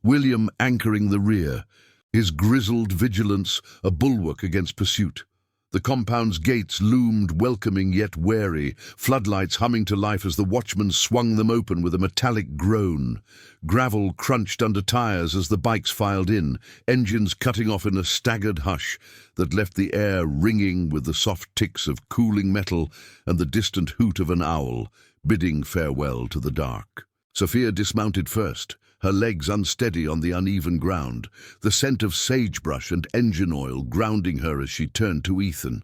William anchoring the rear, his grizzled vigilance a bulwark against pursuit. The compound's gates loomed welcoming yet wary, floodlights humming to life as the watchman swung them open with a metallic groan. Gravel crunched under tires as the bikes filed in, engines cutting off in a staggered hush that left the air ringing with the soft ticks of cooling metal and the distant hoot of an owl, bidding farewell to the dark. Sophia dismounted first, her legs unsteady on the uneven ground, the scent of sagebrush and engine oil grounding her as she turned to Ethan.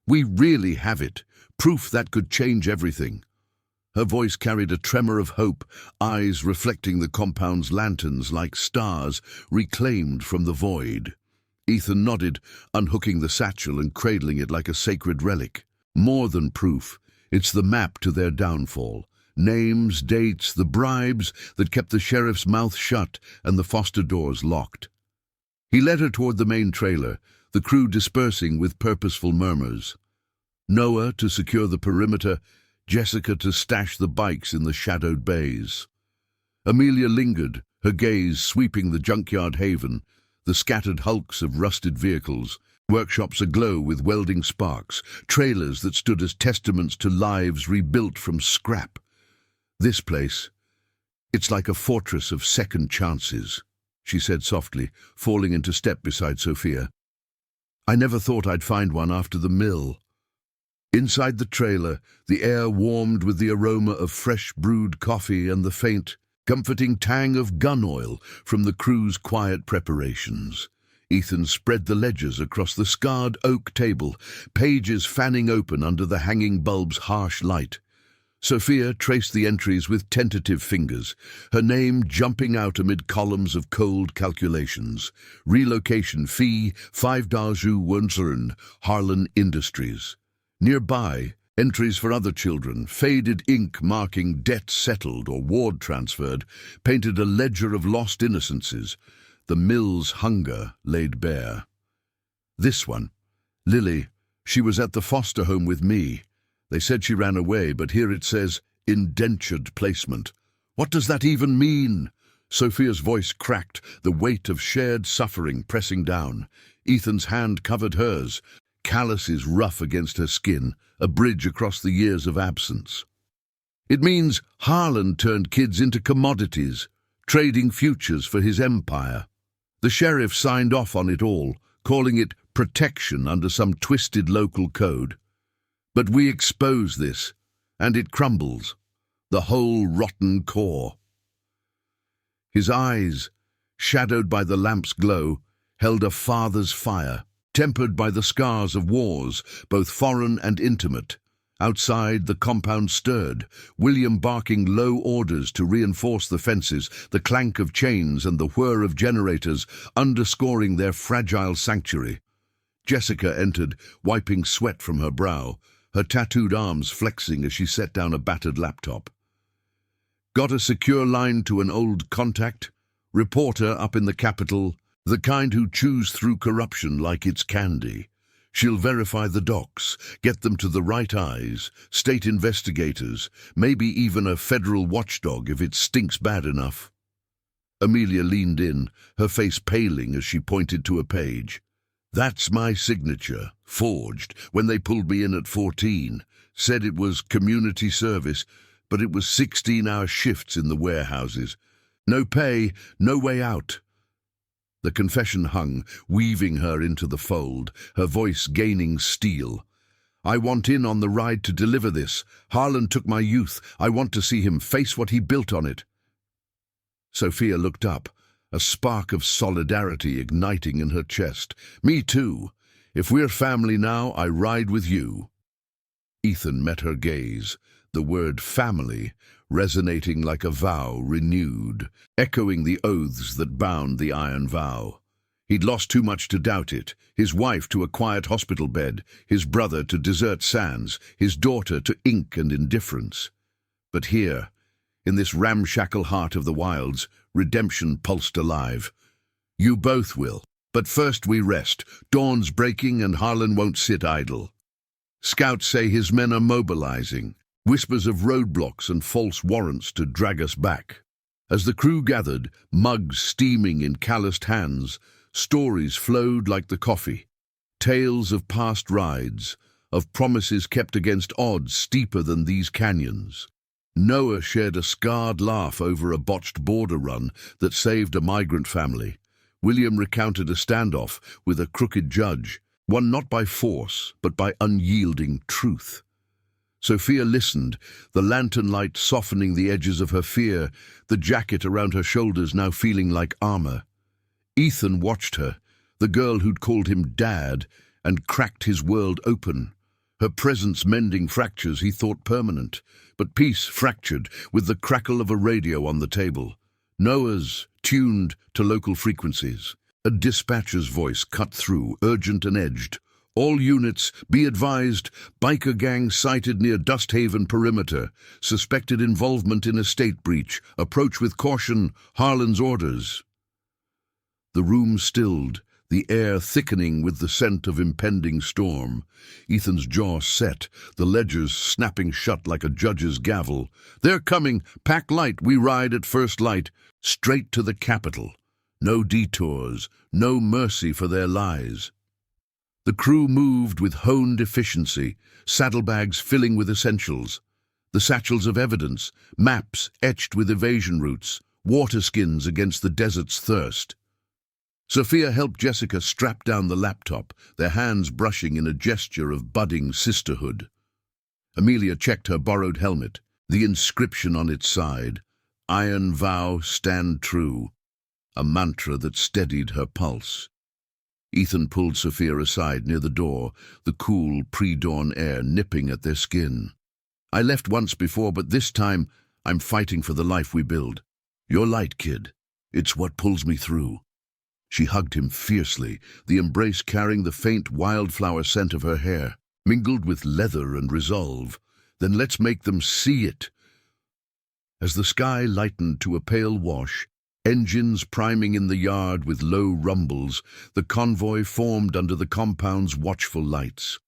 "We really have it, proof that could change everything." Her voice carried a tremor of hope, eyes reflecting the compound's lanterns like stars reclaimed from the void. Ethan nodded, unhooking the satchel and cradling it like a sacred relic. "More than proof, it's the map to their downfall. Names, dates, the bribes that kept the sheriff's mouth shut and the foster doors locked." He led her toward the main trailer, the crew dispersing with purposeful murmurs. Noah to secure the perimeter, Jessica to stash the bikes in the shadowed bays. Amelia lingered, her gaze sweeping the junkyard haven, the scattered hulks of rusted vehicles, workshops aglow with welding sparks, trailers that stood as testaments to lives rebuilt from scrap. "This place, it's like a fortress of second chances," she said softly, falling into step beside Sophia. "I never thought I'd find one after the mill." Inside the trailer, the air warmed with the aroma of fresh brewed coffee and the faint, comforting tang of gun oil from the crew's quiet preparations. Ethan spread the ledgers across the scarred oak table, pages fanning open under the hanging bulb's harsh light. Sophia traced the entries with tentative fingers, her name jumping out amid columns of cold calculations. Relocation fee, $5 Wunzern, Harlan Industries. Nearby, entries for other children, faded ink marking debt settled or ward transferred, painted a ledger of lost innocences, the mill's hunger laid bare. This one, Lily, she was at the foster home with me. They said she ran away, but here it says, indentured placement. What does that even mean? Sophia's voice cracked, the weight of shared suffering pressing down. Ethan's hand covered hers, calluses rough against her skin, a bridge across the years of absence. It means Harlan turned kids into commodities, trading futures for his empire. The sheriff signed off on it all, calling it protection under some twisted local code. But we expose this, and it crumbles, the whole rotten core. His eyes, shadowed by the lamp's glow, held a father's fire, tempered by the scars of wars, both foreign and intimate. Outside, the compound stirred, William barking low orders to reinforce the fences, the clank of chains and the whir of generators underscoring their fragile sanctuary. Jessica entered, wiping sweat from her brow, her tattooed arms flexing as she set down a battered laptop. "Got a secure line to an old contact? Reporter up in the capital, the kind who chews through corruption like it's candy. She'll verify the docs, get them to the right eyes, state investigators, maybe even a federal watchdog if it stinks bad enough." Amelia leaned in, her face paling as she pointed to a page. "That's my signature, forged, when they pulled me in at 14. Said it was community service, but it was 16-hour shifts in the warehouses. No pay, no way out." The confession hung, weaving her into the fold, her voice gaining steel. "I want in on the ride to deliver this. Harlan took my youth. I want to see him face what he built on it." Sophia looked up, a spark of solidarity igniting in her chest. "Me too. If we're family now, I ride with you." Ethan met her gaze, the word family resonating like a vow renewed, echoing the oaths that bound the iron vow. He'd lost too much to doubt it, his wife to a quiet hospital bed, his brother to desert sands, his daughter to ink and indifference. But here, in this ramshackle heart of the wilds, redemption pulsed alive. You both will, but first we rest. Dawn's breaking and Harlan won't sit idle. Scouts say his men are mobilizing, whispers of roadblocks and false warrants to drag us back. As the crew gathered, mugs steaming in calloused hands, stories flowed like the coffee. Tales of past rides, of promises kept against odds steeper than these canyons. Noah shared a scarred laugh over a botched border run that saved a migrant family. William recounted a standoff with a crooked judge, won not by force, but by unyielding truth. Sophia listened, the lantern light softening the edges of her fear, the jacket around her shoulders now feeling like armor. Ethan watched her, the girl who'd called him Dad, and cracked his world open. Her presence mending fractures he thought permanent, but peace fractured with the crackle of a radio on the table. Noah's, tuned to local frequencies. A dispatcher's voice cut through, urgent and edged. All units, be advised, biker gang sighted near Dusthaven perimeter. Suspected involvement in estate breach. Approach with caution, Harlan's orders. The room stilled, the air thickening with the scent of impending storm. Ethan's jaw set, the ledgers snapping shut like a judge's gavel. They're coming, pack light, we ride at first light, straight to the capital. No detours, no mercy for their lies. The crew moved with honed efficiency, saddlebags filling with essentials. The satchels of evidence, maps etched with evasion routes, water skins against the desert's thirst. Sophia helped Jessica strap down the laptop, their hands brushing in a gesture of budding sisterhood. Amelia checked her borrowed helmet, the inscription on its side, "Iron vow, stand true," a mantra that steadied her pulse. Ethan pulled Sophia aside near the door, the cool, pre-dawn air nipping at their skin. "I left once before, but this time I'm fighting for the life we build. Your light, kid. It's what pulls me through." She hugged him fiercely, the embrace carrying the faint wildflower scent of her hair, mingled with leather and resolve. "Then let's make them see it." As the sky lightened to a pale wash, engines priming in the yard with low rumbles, the convoy formed under the compound's watchful lights.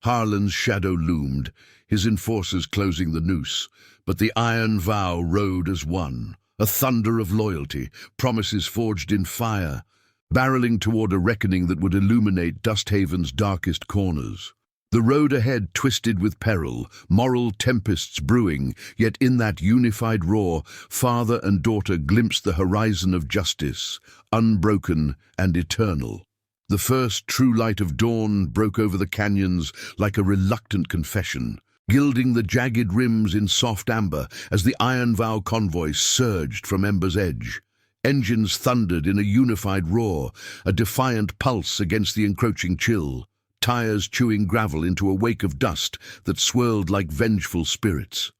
Harlan's shadow loomed, his enforcers closing the noose, but the iron vow rode as one, a thunder of loyalty, promises forged in fire, barreling toward a reckoning that would illuminate Dusthaven's darkest corners. The road ahead twisted with peril, moral tempests brewing, yet in that unified roar, father and daughter glimpsed the horizon of justice, unbroken and eternal. The first true light of dawn broke over the canyons like a reluctant confession, gilding the jagged rims in soft amber as the Iron Vow convoy surged from Ember's edge. Engines thundered in a unified roar, a defiant pulse against the encroaching chill. Tires chewing gravel into a wake of dust that swirled like vengeful spirits.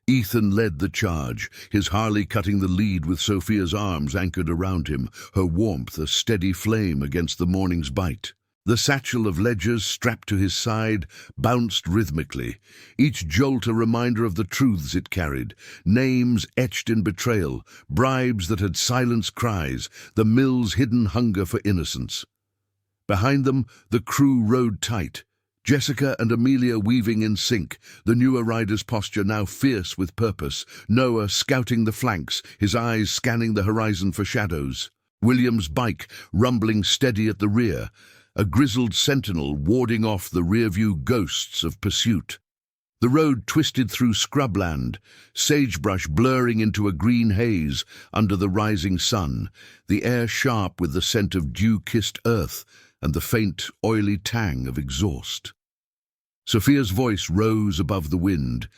Ethan led the charge, his Harley cutting the lead with Sophia's arms anchored around him, her warmth a steady flame against the morning's bite. The satchel of ledgers strapped to his side bounced rhythmically, each jolt a reminder of the truths it carried, names etched in betrayal, bribes that had silenced cries, the mill's hidden hunger for innocence. Behind them, the crew rode tight, Jessica and Amelia weaving in sync, the newer rider's posture now fierce with purpose, Noah scouting the flanks, his eyes scanning the horizon for shadows. William's bike rumbling steady at the rear, a grizzled sentinel warding off the rear-view ghosts of pursuit. The road twisted through scrubland, sagebrush blurring into a green haze under the rising sun, the air sharp with the scent of dew-kissed earth and the faint, oily tang of exhaust. Sophia's voice rose above the wind,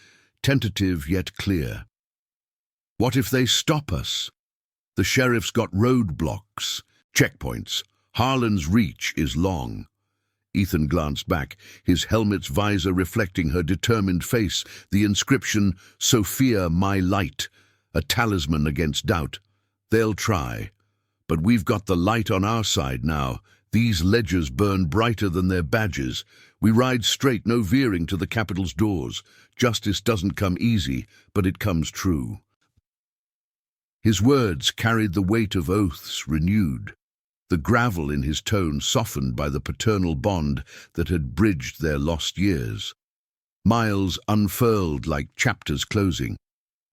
tentative yet clear. "What if they stop us? The sheriff's got roadblocks, checkpoints. Harlan's reach is long." Ethan glanced back, his helmet's visor reflecting her determined face, the inscription, "Sophia, my light," a talisman against doubt. "They'll try, But we've got the light on our side now. These ledgers burn brighter than their badges. We ride straight, no veering, to the Capitol's doors. Justice doesn't come easy, but it comes true." His words carried the weight of oaths renewed, the gravel in his tone softened by the paternal bond that had bridged their lost years. Miles unfurled like chapters closing,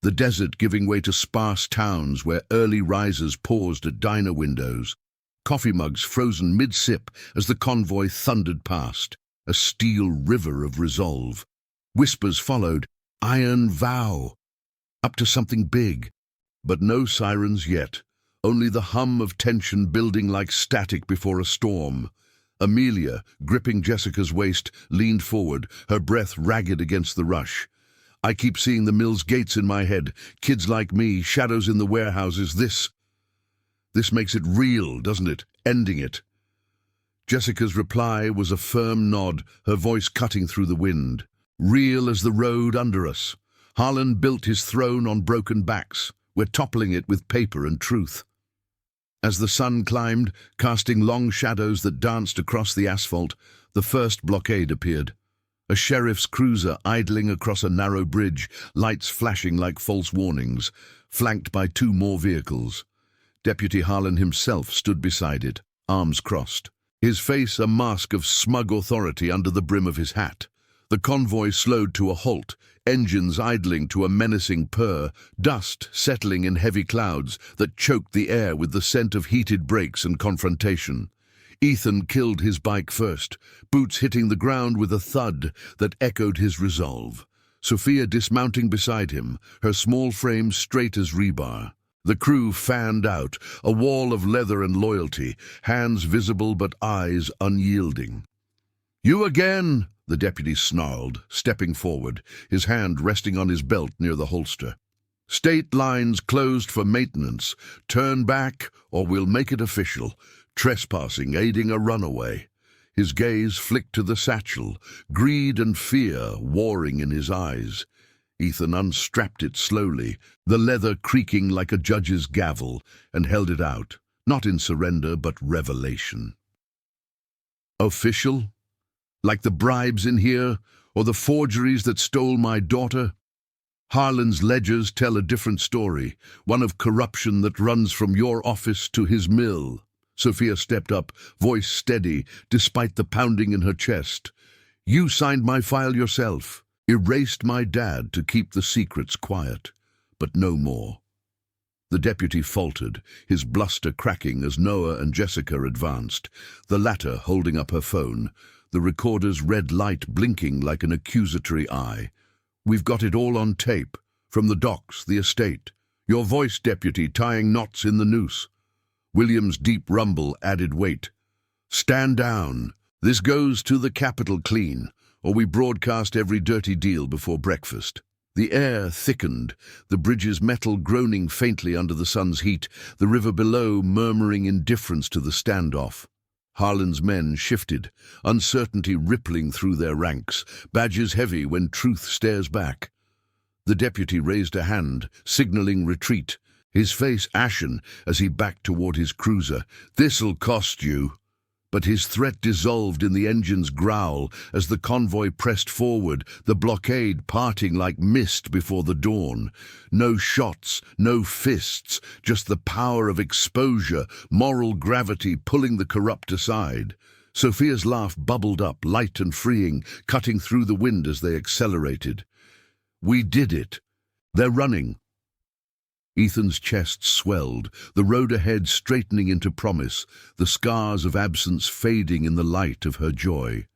the desert giving way to sparse towns where early risers paused at diner windows, coffee mugs frozen mid-sip as the convoy thundered past, a steel river of resolve. Whispers followed, "Iron vow," up to something big. But no sirens yet, only the hum of tension building like static before a storm. Amelia, gripping Jessica's waist, leaned forward, her breath ragged against the rush. "I keep seeing the mill's gates in my head, kids like me, shadows in the warehouses. This makes it real, doesn't it? Ending it." Jessica's reply was a firm nod, her voice cutting through the wind. "Real as the road under us. Harlan built his throne on broken backs. We're toppling it with paper and truth." As the sun climbed, casting long shadows that danced across the asphalt, the first blockade appeared. A sheriff's cruiser idling across a narrow bridge, lights flashing like false warnings, flanked by 2 more vehicles. Deputy Harlan himself stood beside it, arms crossed, his face a mask of smug authority under the brim of his hat. The convoy slowed to a halt, engines idling to a menacing purr, dust settling in heavy clouds that choked the air with the scent of heated brakes and confrontation. Ethan killed his bike first, boots hitting the ground with a thud that echoed his resolve. Sophia dismounting beside him, her small frame straight as rebar. The crew fanned out, a wall of leather and loyalty, hands visible but eyes unyielding. "You again!" the deputy snarled, stepping forward, his hand resting on his belt near the holster. "State lines closed for maintenance. Turn back, or we'll make it official. Trespassing, aiding a runaway." His gaze flicked to the satchel, greed and fear warring in his eyes. Ethan unstrapped it slowly, the leather creaking like a judge's gavel, and held it out, not in surrender but revelation. "Official? Like the bribes in here, or the forgeries that stole my daughter?" Harlan's ledgers tell a different story, one of corruption that runs from your office to his mill. Sophia stepped up, voice steady, despite the pounding in her chest. "You signed my file yourself, erased my dad to keep the secrets quiet, but no more." The deputy faltered, his bluster cracking as Noah and Jessica advanced, the latter holding up her phone, the recorder's red light blinking like an accusatory eye. "We've got it all on tape, from the docks, the estate. Your voice, deputy, tying knots in the noose." William's deep rumble added weight. "Stand down. This goes to the Capitol clean, or we broadcast every dirty deal before breakfast." The air thickened, the bridge's metal groaning faintly under the sun's heat, the river below murmuring indifference to the standoff. Harlan's men shifted, uncertainty rippling through their ranks, badges heavy when truth stares back. The deputy raised a hand, signaling retreat, his face ashen as he backed toward his cruiser. "This'll cost you." But his threat dissolved in the engine's growl as the convoy pressed forward, the blockade parting like mist before the dawn. No shots, no fists, just the power of exposure, moral gravity pulling the corrupt aside. Sophia's laugh bubbled up, light and freeing, cutting through the wind as they accelerated. "We did it. They're running." Ethan's chest swelled, the road ahead straightening into promise, the scars of absence fading in the light of her joy.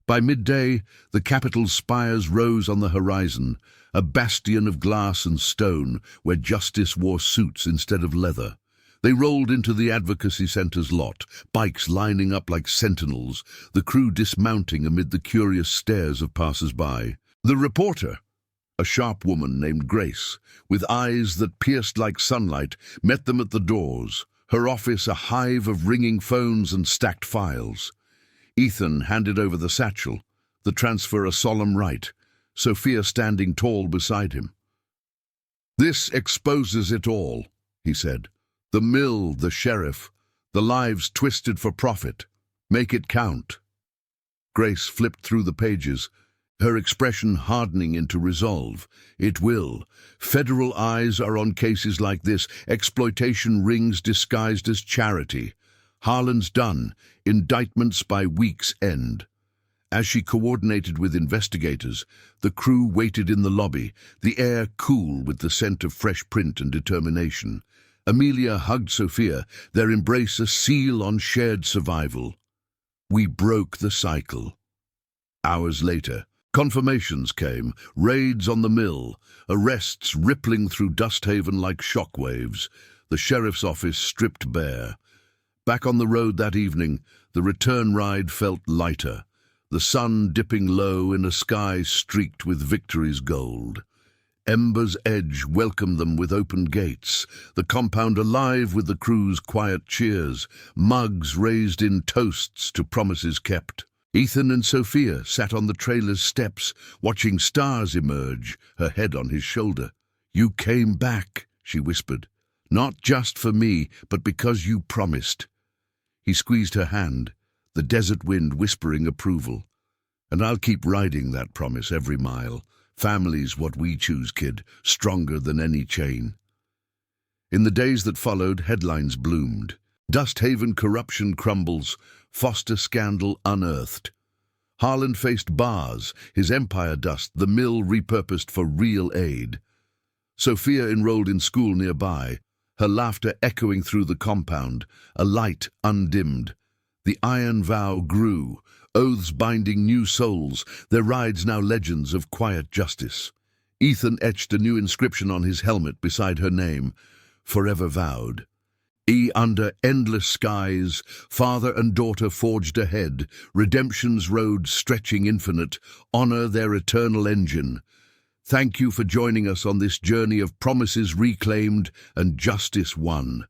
By midday, the Capitol's spires rose on the horizon, a bastion of glass and stone where justice wore suits instead of leather. They rolled into the Advocacy Center's lot, bikes lining up like sentinels, the crew dismounting amid the curious stares of passers-by. The reporter, a sharp woman named Grace, with eyes that pierced like sunlight, met them at the doors, her office a hive of ringing phones and stacked files. Ethan handed over the satchel, the transfer a solemn rite, Sophia standing tall beside him. "This exposes it all," he said. The mill, the sheriff, the lives twisted for profit. Make it count. Grace flipped through the pages, her expression hardening into resolve. It will. Federal eyes are on cases like this, exploitation rings disguised as charity. Harlan's done, indictments by week's end. As she coordinated with investigators, the crew waited in the lobby, the air cool with the scent of fresh print and determination. Amelia hugged Sophia, their embrace a seal on shared survival. We broke the cycle. Hours later, confirmations came, raids on the mill, arrests rippling through Dusthaven like shockwaves, the sheriff's office stripped bare. Back on the road that evening, the return ride felt lighter, the sun dipping low in a sky streaked with victory's gold. Ember's edge welcomed them with open gates, the compound alive with the crew's quiet cheers, mugs raised in toasts to promises kept. Ethan and Sophia sat on the trailer's steps, watching stars emerge, her head on his shoulder. "You came back," she whispered. "Not just for me, but because you promised." He squeezed her hand, the desert wind whispering approval. "And I'll keep riding that promise every mile. Family's what we choose, kid, stronger than any chain." In the days that followed, headlines bloomed. Dusthaven corruption crumbles, Foster scandal unearthed. Harlan faced bars, his empire dust, the mill repurposed for real aid. Sophia enrolled in school nearby, her laughter echoing through the compound, a light undimmed. The iron vow grew, oaths binding new souls, their rides now legends of quiet justice. Ethan etched a new inscription on his helmet beside her name, forever vowed. Under endless skies, father and daughter forged ahead, redemption's road stretching infinite, honor their eternal engine. Thank you for joining us on this journey of promises reclaimed and justice won.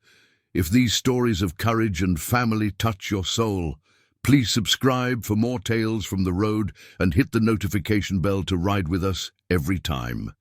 If these stories of courage and family touch your soul, please subscribe for more tales from the road and hit the notification bell to ride with us every time.